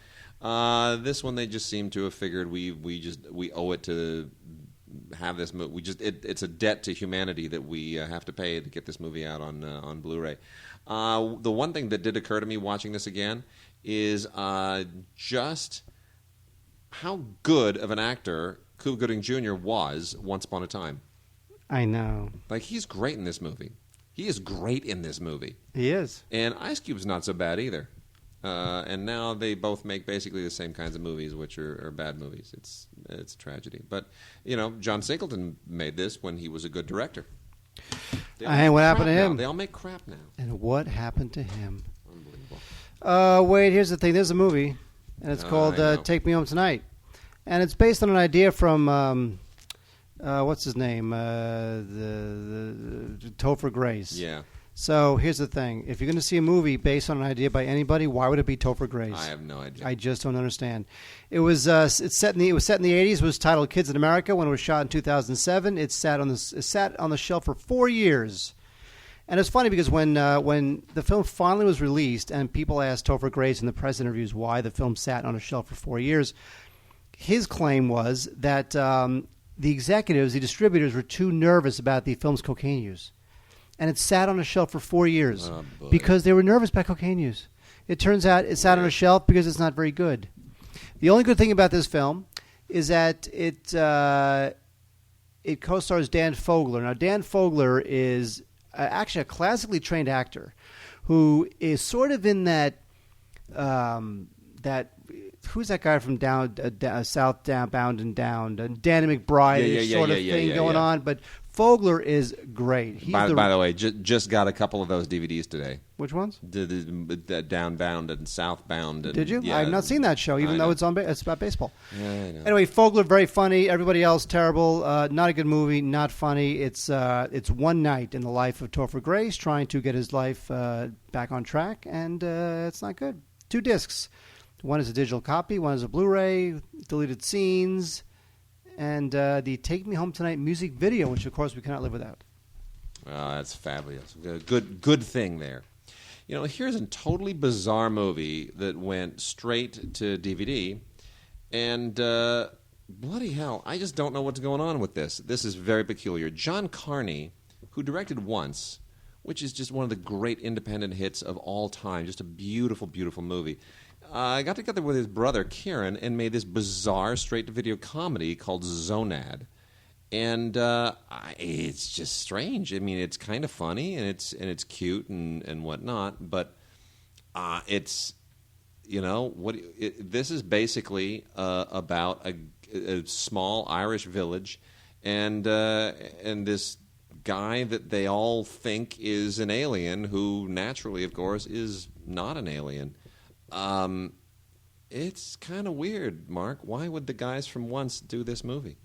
This one, they just seem to have figured we owe it to have this movie. It's a debt to humanity that we have to pay to get this movie out on Blu-ray. The one thing that did occur to me watching this again is just how good of an actor Cuba Gooding Jr. was once upon a time. I know. Like, he's great in this movie. He is great in this movie. He is. And Ice Cube's not so bad either. And now they both make basically the same kinds of movies, which are bad movies. It's a tragedy. But, John Singleton made this when he was a good director. And what happened to him? They all make crap now. And what happened to him? Unbelievable. Wait, here's the thing. There's a movie, and it's called Take Me Home Tonight. And it's based on an idea from, what's his name? The Topher Grace. Yeah. So here's the thing. If you're going to see a movie based on an idea by anybody, why would it be Topher Grace? I have no idea. I just don't understand. It was set in the 80s. It was titled Kids in America. When it was shot in 2007, it sat on the shelf for 4 years. And it's funny because when the film finally was released and people asked Topher Grace in the press interviews why the film sat on a shelf for 4 years, his claim was that the executives, the distributors, were too nervous about the film's cocaine use. And it sat on a shelf for 4 years because they were nervous about cocaine use. It turns out it sat on a shelf because it's not very good. The only good thing about this film is that it co-stars Dan Fogler. Now, Dan Fogler is actually a classically trained actor who is sort of in that who's that guy from South Bound and Down, Danny McBride sort of thing going on, but Fogler is great. By the way, just got a couple of those DVDs today. Which ones? The Downbound and Southbound. Did you? Yeah, I have not seen that show, even though it's about baseball. Yeah, I know. Anyway, Fogler, very funny. Everybody else, terrible. Not a good movie, not funny. It's one night in the life of Topher Grace trying to get his life back on track, and it's not good. 2 discs. One is a digital copy, one is a Blu-ray, deleted scenes, and the Take Me Home Tonight music video, which, of course, we cannot live without. Oh, that's fabulous. Good thing there. Here's a totally bizarre movie that went straight to DVD, and bloody hell, I just don't know what's going on with this. This is very peculiar. John Carney, who directed Once, which is just one of the great independent hits of all time, just a beautiful, beautiful movie, got together with his brother, Kieran, and made this bizarre straight-to-video comedy called Zonad. And it's just strange. I mean, it's kind of funny, and it's cute and whatnot, but it's, this is basically about a small Irish village and this guy that they all think is an alien who naturally, of course, is not an alien. It's kind of weird, Mark. Why would the guys from Once do this movie?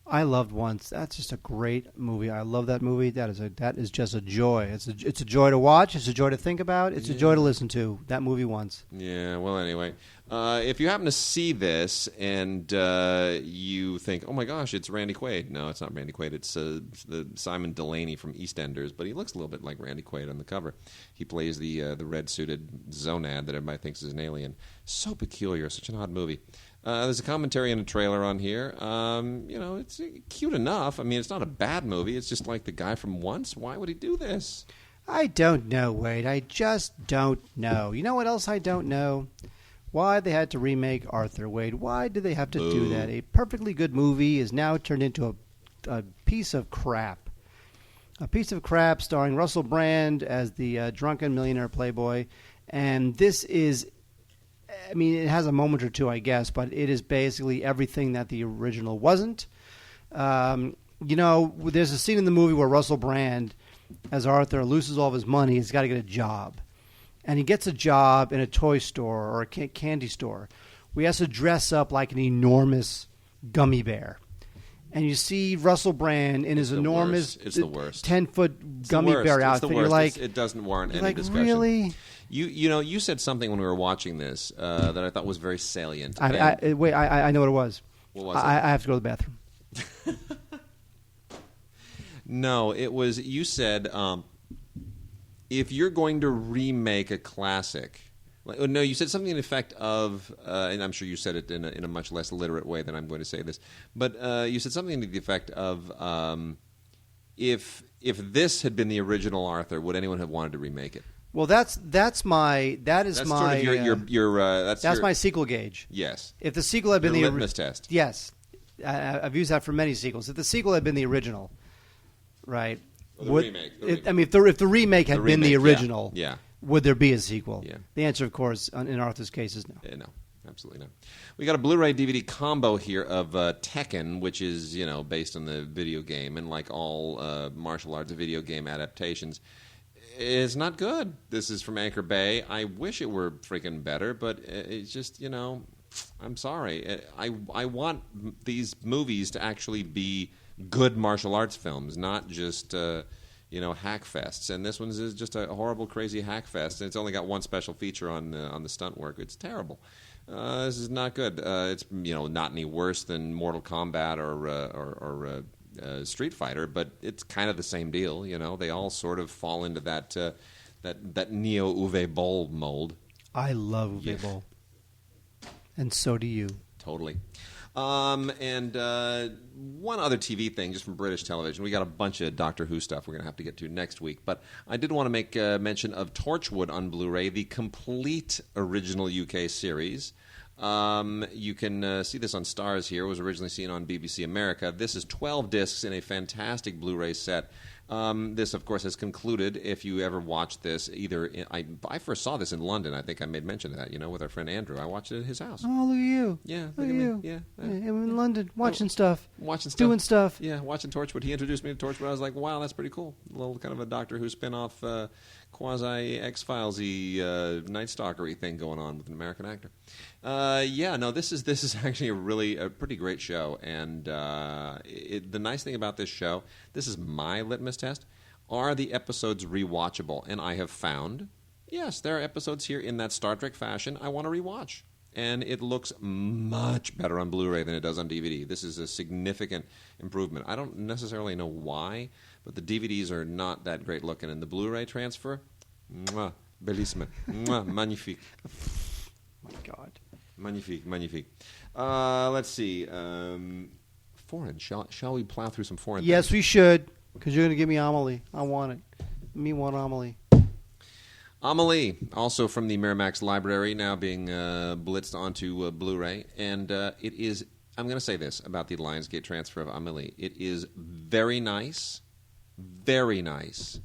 I loved Once. That's just a great movie. I love that movie. That is just a joy. It's a joy to watch. It's a joy to think about. It's a joy to listen to. That movie Once. Yeah. Well, anyway, if you happen to see this and you think, "Oh my gosh, it's Randy Quaid," no, it's not Randy Quaid. It's the Simon Delaney from EastEnders, but he looks a little bit like Randy Quaid on the cover. He plays the red-suited Zonad that everybody thinks is an alien. So peculiar. Such an odd movie. There's a commentary and a trailer on here. It's cute enough. I mean, it's not a bad movie. It's just like the guy from Once. Why would he do this? I don't know, Wade. I just don't know. You know what else I don't know? Why they had to remake Arthur, Wade. Why did they have to do that? A perfectly good movie is now turned into a piece of crap. A piece of crap starring Russell Brand as the drunken millionaire playboy. And this is... I mean, it has a moment or two, I guess, but it is basically everything that the original wasn't. There's a scene in the movie where Russell Brand, as Arthur, loses all of his money. He's got to get a job. And he gets a job in a toy store or a candy store where he has to dress up like an enormous gummy bear. And you see Russell Brand in his enormous 10-foot gummy bear outfit. You're like, it doesn't warrant any discussion. Really? You said something when we were watching this that I thought was very salient. I know what it was. What was it? I have to go to the bathroom. No, it was, you said, if you're going to remake a classic, you said something in effect of, and I'm sure you said it in a much less literate way than I'm going to say this, but you said something to the effect of, if this had been the original Arthur, would anyone have wanted to remake it? Well, that's my sequel gauge. Yes. If the sequel had been the litmus test. Yes, I've used that for many sequels. If the sequel had been the original, right? Or the remake. If the remake had been the original, yeah. Would there be a sequel? Yeah. The answer, of course, in Arthur's case is no. No. Absolutely not. We got a Blu-ray DVD combo here of Tekken, which is based on the video game, and like all martial arts video game adaptations, it's not good. This is from Anchor Bay. I wish it were freaking better, but it's just I'm sorry. I want these movies to actually be good martial arts films, not just hack fests. And this one's is just a horrible, crazy hack fest. And it's only got one special feature on the stunt work. It's terrible. This is not good. It's not any worse than Mortal Kombat or Street Fighter, but it's kind of the same deal. They all sort of fall into that Neo Uwe Boll mold. I love Uwe Boll, and so do you. Totally. And one other TV thing, just from British television. We got a bunch of Doctor Who stuff we're going to have to get to next week. But I did want to make mention of Torchwood on Blu-ray, the complete original UK series. You can see this on Starz here. It was originally seen on BBC America. This is 12 discs in a fantastic Blu-ray set. This, of course, has concluded. If you ever watched this, I first saw this in London. I think I made mention of that, with our friend Andrew. I watched it at his house. Oh, look at you. Yeah. Look at you. Yeah. I'm in London watching stuff. Doing stuff. Yeah, watching Torchwood. He introduced me to Torchwood. I was like, wow, that's pretty cool. A little kind of a Doctor Who spin-off, quasi-X-Files-y, Night Stalker-y thing going on with an American actor. This is actually a pretty great show. And the nice thing about this show, this is my litmus test, are the episodes rewatchable? And I have found, yes, there are episodes here in that Star Trek fashion I want to rewatch. And it looks much better on Blu-ray than it does on DVD. This is a significant improvement. I don't necessarily know why, but the DVDs are not that great looking. And the Blu-ray transfer, mwah, bellissime, mwah, magnifique. My God. Magnifique. Let's see. Foreign. Shall we plow through some foreign Yes, things? we should, because you're going to give me Amelie. I want it. Me want Amelie. Amelie, also from the Miramax library, now being blitzed onto Blu-ray. And it is, I'm going to say this about the Lionsgate transfer of Amelie. It is very nice. Very nice.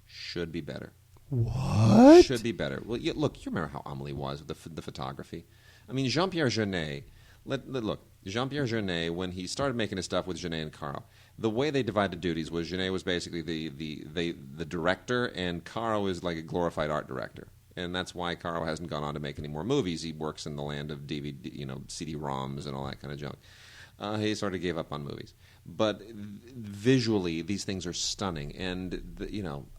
Should be better. What? Should be better. Well, look, you remember how Amelie was with the photography. I mean, Jean-Pierre Jeunet, look, Jean-Pierre Jeunet, when he started making his stuff with Jeunet and Caro, the way they divided duties was Jeunet was basically the director, and Caro is like a glorified art director. And that's why Caro hasn't gone on to make any more movies. He works in the land of DVD, CD-ROMs and all that kind of junk. He sort of gave up on movies. But visually, these things are stunning. And,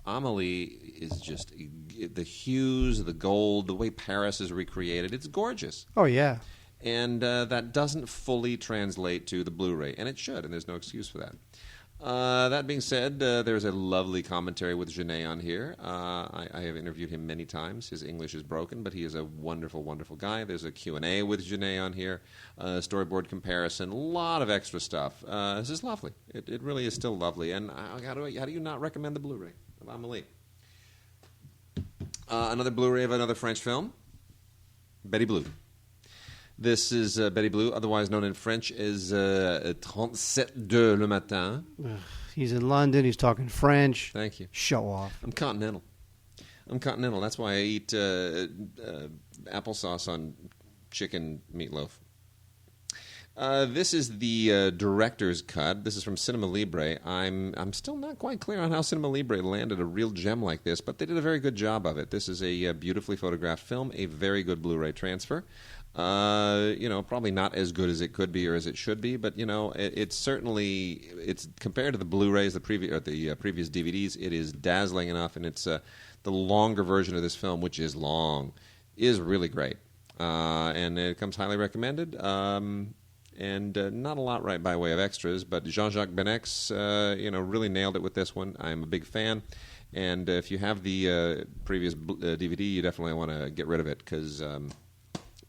Amelie is just the hues, the gold, the way Paris is recreated. It's gorgeous. Oh, yeah. And that doesn't fully translate to the Blu-ray. And it should, and there's no excuse for that. That being said, there's a lovely commentary with Jeunet on here. I have interviewed him many times. His English is broken, but he is a wonderful, wonderful guy. There's a Q&A with Jeunet on here, storyboard comparison, a lot of extra stuff. This is lovely. It really is still lovely. And how do you not recommend the Blu-ray of Amelie? Another Blu-ray of another French film, Betty Blue. This is Betty Blue, otherwise known in French as 37 le matin. He's in London. He's talking French. Thank you. Show off. I'm continental. That's why I eat applesauce on chicken meatloaf. This is the director's cut. This is from Cinema Libre. I'm still not quite clear on how Cinema Libre landed a real gem like this, but they did a very good job of it. This is a beautifully photographed film, a very good Blu-ray transfer. Probably not as good as it could be or as it should be, but it's compared to the Blu-rays, the previous DVDs, it is dazzling enough, and it's the longer version of this film, which is long, is really great, and it comes highly recommended. And not a lot right by way of extras, but Jean-Jacques Benex, really nailed it with this one. I'm a big fan, and if you have the previous DVD, you definitely want to get rid of it because.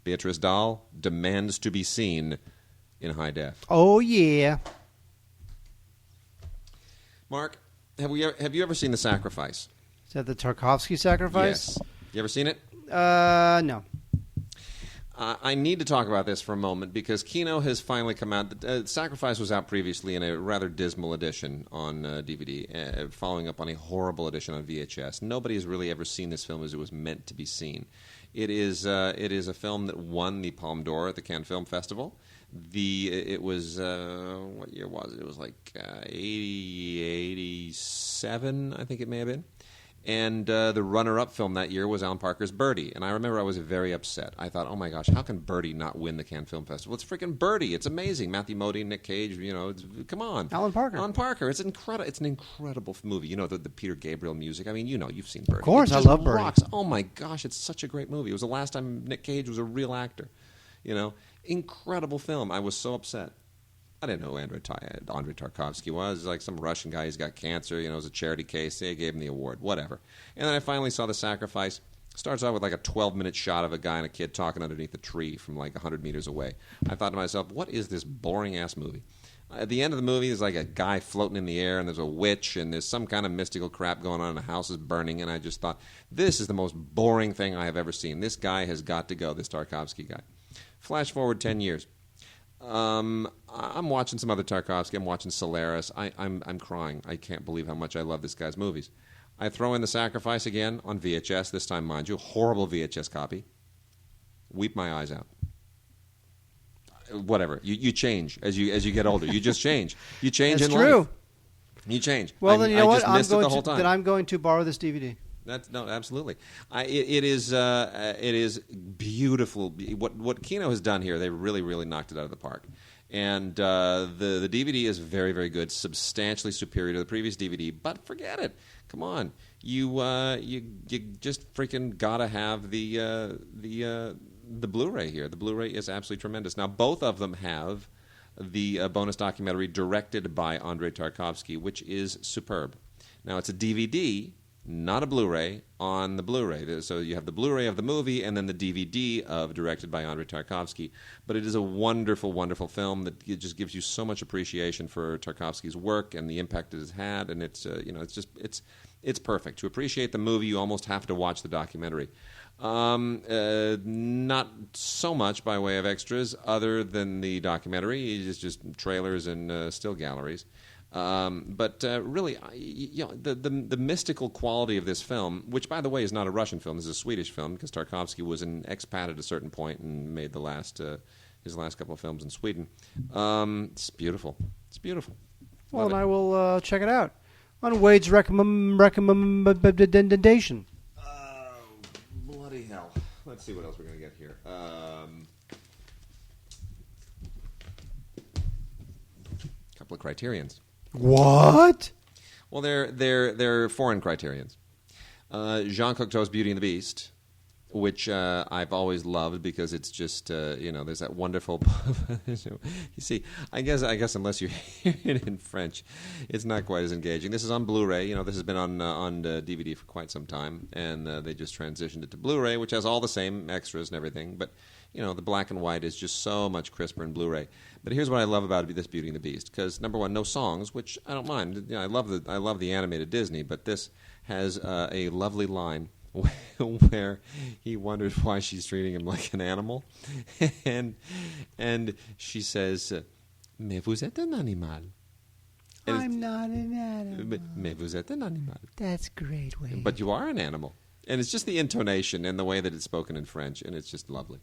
Beatrice Dahl demands to be seen in high def. Oh, yeah. Mark, have you ever seen The Sacrifice? Is that the Tarkovsky Sacrifice? Yes. You ever seen it? No. I need to talk about this for a moment because Kino has finally come out. Sacrifice was out previously in a rather dismal edition on DVD, following up on a horrible edition on VHS. Nobody has really ever seen this film as it was meant to be seen. It is a film that won the Palme d'Or at the Cannes Film Festival. It was what year was it? It was like 87, I think it may have been. And the runner-up film that year was Alan Parker's Birdie. And I remember I was very upset. I thought, oh my gosh, how can Birdie not win the Cannes Film Festival? It's freaking Birdie. It's amazing. Matthew Modine, Nick Cage, come on. Alan Parker. Alan Parker. It's incredible. It's an incredible movie. The Peter Gabriel music. I mean, you've seen Birdie. Of course, I love Birdie. Rocks. Oh my gosh, it's such a great movie. It was the last time Nick Cage was a real actor. Incredible film. I was so upset. I didn't know who Andrei Tarkovsky was. Like some Russian guy. He's got cancer. It was a charity case. They gave him the award. Whatever. And then I finally saw The Sacrifice. Starts out with like a 12-minute shot of a guy and a kid talking underneath a tree from like 100 meters away. I thought to myself, what is this boring-ass movie? At the end of the movie, there's like a guy floating in the air, and there's a witch, and there's some kind of mystical crap going on, and the house is burning, and I just thought, this is the most boring thing I have ever seen. This guy has got to go, this Tarkovsky guy. Flash forward 10 years. I'm watching some other Tarkovsky. I'm watching Solaris. I'm crying. I can't believe how much I love this guy's movies. I throw in The Sacrifice again on VHS, this time, mind you. Horrible VHS copy. Weep my eyes out. Whatever. You change as you get older. You just change. You change in life. That's true. You change. Well, then you know what? I'm going to borrow this DVD. Absolutely. It is beautiful. What Kino has done here, they really, really knocked it out of the park. And the DVD is very, very good, substantially superior to the previous DVD. But forget it. Come on, you just freaking gotta have the Blu-ray here. The Blu-ray is absolutely tremendous. Now both of them have the bonus documentary directed by Andrei Tarkovsky, which is superb. Now it's a DVD. Not a Blu-ray on the Blu-ray. So you have the Blu-ray of the movie and then the DVD of directed by Andrei Tarkovsky. But it is a wonderful, wonderful film that it just gives you so much appreciation for Tarkovsky's work and the impact it has had. And it's it's perfect. To appreciate the movie, you almost have to watch the documentary. Not so much by way of extras, other than the documentary. It's just trailers and still galleries. But really, the mystical quality of this film, which, by the way, is not a Russian film, this is a Swedish film, because Tarkovsky was an expat at a certain point and made his last couple of films in Sweden. It's beautiful. It's beautiful. Well, and I will check it out on Wade's recommendation. Bloody hell. Let's see what else we're going to get here. Couple of criterions. What? Well, they're foreign criterions. Jean Cocteau's Beauty and the Beast, which I've always loved because it's just there's that wonderful. You see, I guess unless you hear it in French, it's not quite as engaging. This is on Blu-ray. This has been on DVD for quite some time, and they just transitioned it to Blu-ray, which has all the same extras and everything, but. The black and white is just so much crisper in Blu-ray. But here's what I love about this Beauty and the Beast, because number one, no songs, which I don't mind. I love the animated Disney, but this has a lovely line where he wonders why she's treating him like an animal, and she says, "Mais vous êtes un animal." I'm not an animal. Mais vous êtes un animal. That's great, Wade. But you are an animal, and it's just the intonation and the way that it's spoken in French, and it's just lovely.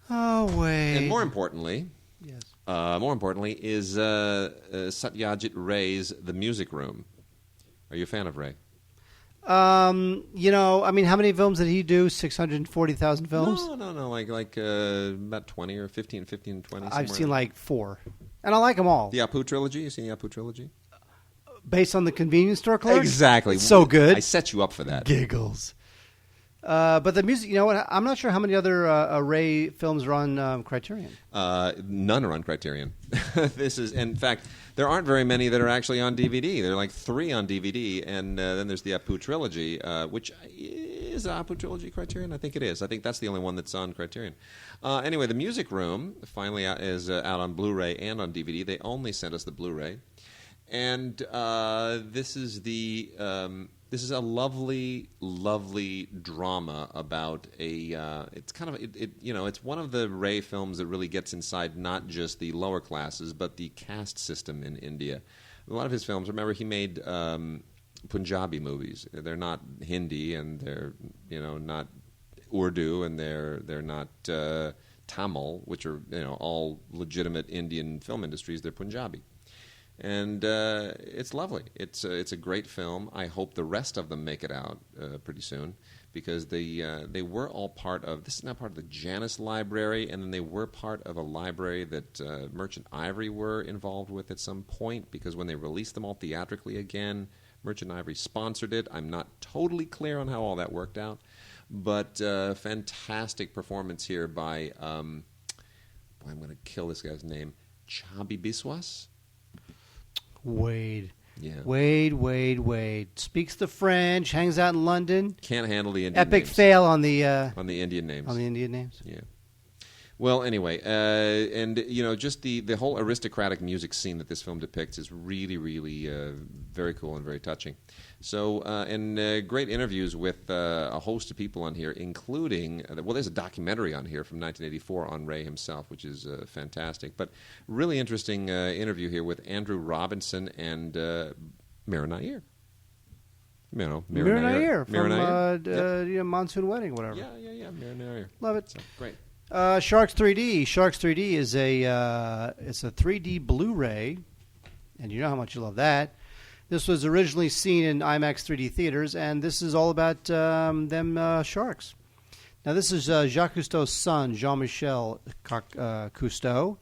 Oh, Wade. And more importantly, yes. Is Satyajit Ray's The Music Room. Are you a fan of Ray? How many films did he do? 640,000 films? No. Like about 20 or 15, 20. I've seen like 4. And I like them all. The Apu trilogy? You seen the Apu trilogy? Based on the convenience store clerk? Exactly. It's so good. I set you up for that. Giggles. But the music, I'm not sure how many other Ray films are on Criterion. None are on Criterion. In fact, there aren't very many that are actually on DVD. There are like 3 on DVD, and then there's the Apu trilogy, which is the Apu trilogy Criterion? I think it is. I think that's the only one that's on Criterion. Anyway, The Music Room finally is out on Blu-ray and on DVD. They only sent us the Blu-ray. And this is the This is a lovely, lovely drama about a. It's kind of it's one of the Ray films that really gets inside not just the lower classes but the caste system in India. A lot of his films. Remember, he made Punjabi movies. They're not Hindi and they're not Urdu and they're not Tamil, which are all legitimate Indian film industries. They're Punjabi. And it's lovely. It's a great film. I hope the rest of them make it out pretty soon because they were all part of. This is now part of the Janus Library, and then they were part of a library that Merchant Ivory were involved with at some point. Because when they released them all theatrically again, Merchant Ivory sponsored it. I'm not totally clear on how all that worked out, but fantastic performance here by. I'm going to kill this guy's name, Chabi Biswas. Wade. Yeah. Wade. Speaks the French, hangs out in London. Can't handle the Indian Epic names. fail on the Indian names. On the Indian names. Yeah. Well, anyway, and just the whole aristocratic music scene that this film depicts is really, really very cool and very touching. So, and great interviews with a host of people on here, including there's a documentary on here from 1984 on Ray himself, which is fantastic. But really interesting interview here with Andrew Robinson and Mira Nair. Mira Nair from Yep. Monsoon Wedding, whatever. Yeah. Mira Nair. Love it. So, great. Sharks 3D. Sharks 3D is it's a 3D Blu-ray, and you know how much you love that. This was originally seen in IMAX 3D theaters, and this is all about them sharks. Now, this is Jacques Cousteau's son, Jean-Michel Cousteau,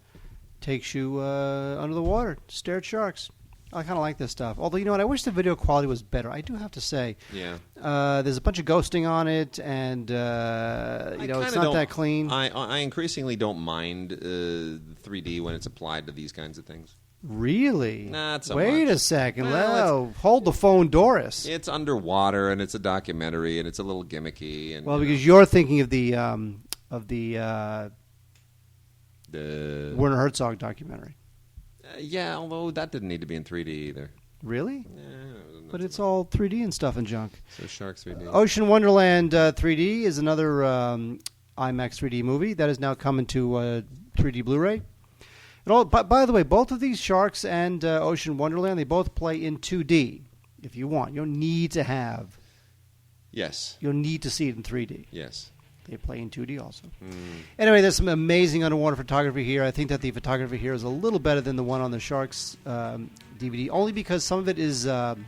takes you under the water to stare at sharks. I kind of like this stuff. Although, you know what? I wish the video quality was better. I do have to say. Yeah. There's a bunch of ghosting on it, and it's not that clean. I increasingly don't mind 3D when it's applied to these kinds of things. Really? Not so Wait much. a second. Well, hold the phone, Doris. It's underwater, and it's a documentary, and it's a little gimmicky. And, because you're thinking of the Werner Herzog documentary. Yeah, although that didn't need to be in 3D either. Really? Yeah, but it's all 3D and stuff and junk. So Sharks 3D. Ocean Wonderland 3D is another IMAX 3D movie that is now coming to 3D Blu-ray. And by the way, both of these Sharks and Ocean Wonderland, they both play in 2D. If you want, you'll need to have. Yes. You'll need to see it in 3D. Yes. They play in 2D also. Anyway, there's some amazing underwater photography here. I think that the photography here is a little better than the one on the Sharks DVD, only because some of it is in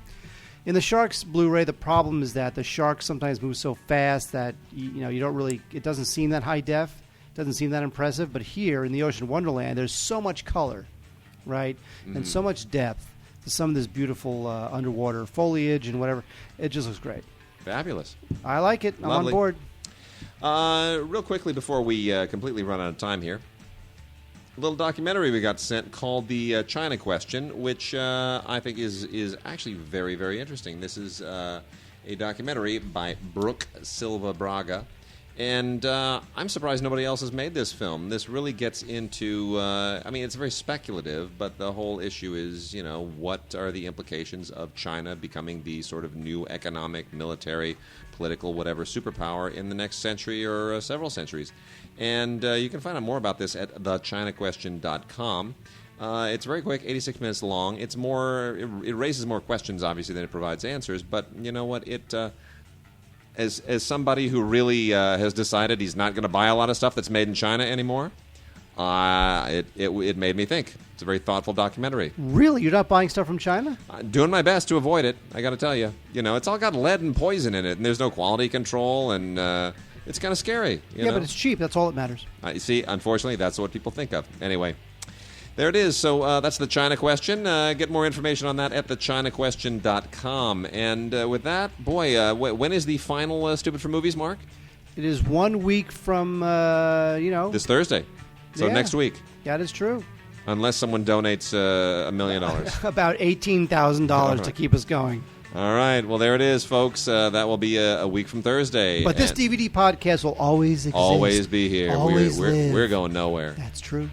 the Sharks Blu-ray. The problem is that the sharks sometimes move so fast that you don't really. It doesn't seem that high def. Doesn't seem that impressive. But here in the Ocean Wonderland, there's so much color, right, and so much depth to some of this beautiful underwater foliage and whatever. It just looks great. Fabulous. I like it. I'm Lovely. on board. Real quickly before we completely run out of time here, a little documentary we got sent called The China Question, which I think is actually very, very interesting. This is a documentary by Brooke Silva Braga, and I'm surprised nobody else has made this film. This really gets into, it's very speculative, but the whole issue is, what are the implications of China becoming the sort of new economic, military, political, whatever superpower in the next century or several centuries. And you can find out more about this at thechinaquestion.com. It's very quick, 86 minutes long. It's more, it raises more questions, obviously, than it provides answers. But you know what? It, as somebody who really has decided he's not going to buy a lot of stuff that's made in China anymore, it made me think. It's a very thoughtful documentary. Really? You're not buying stuff from China? I'm doing my best to avoid it, I got to tell you. It's all got lead and poison in it, and there's no quality control, and it's kind of scary. You know? But it's cheap. That's all that matters. You see, unfortunately, that's what people think of. Anyway, there it is. So that's The China Question. Get more information on that at thechinaquestion.com. And with that, boy, when is the final Stupid for Movies, Mark? It is 1 week from, This Thursday. So next week. That is true. Unless someone donates $1 million. About $18,000 to keep us going. All right. Well, there it is, folks. That will be a week from Thursday. But this DVD podcast will always exist. Always be here. Always live. We're going nowhere. That's true.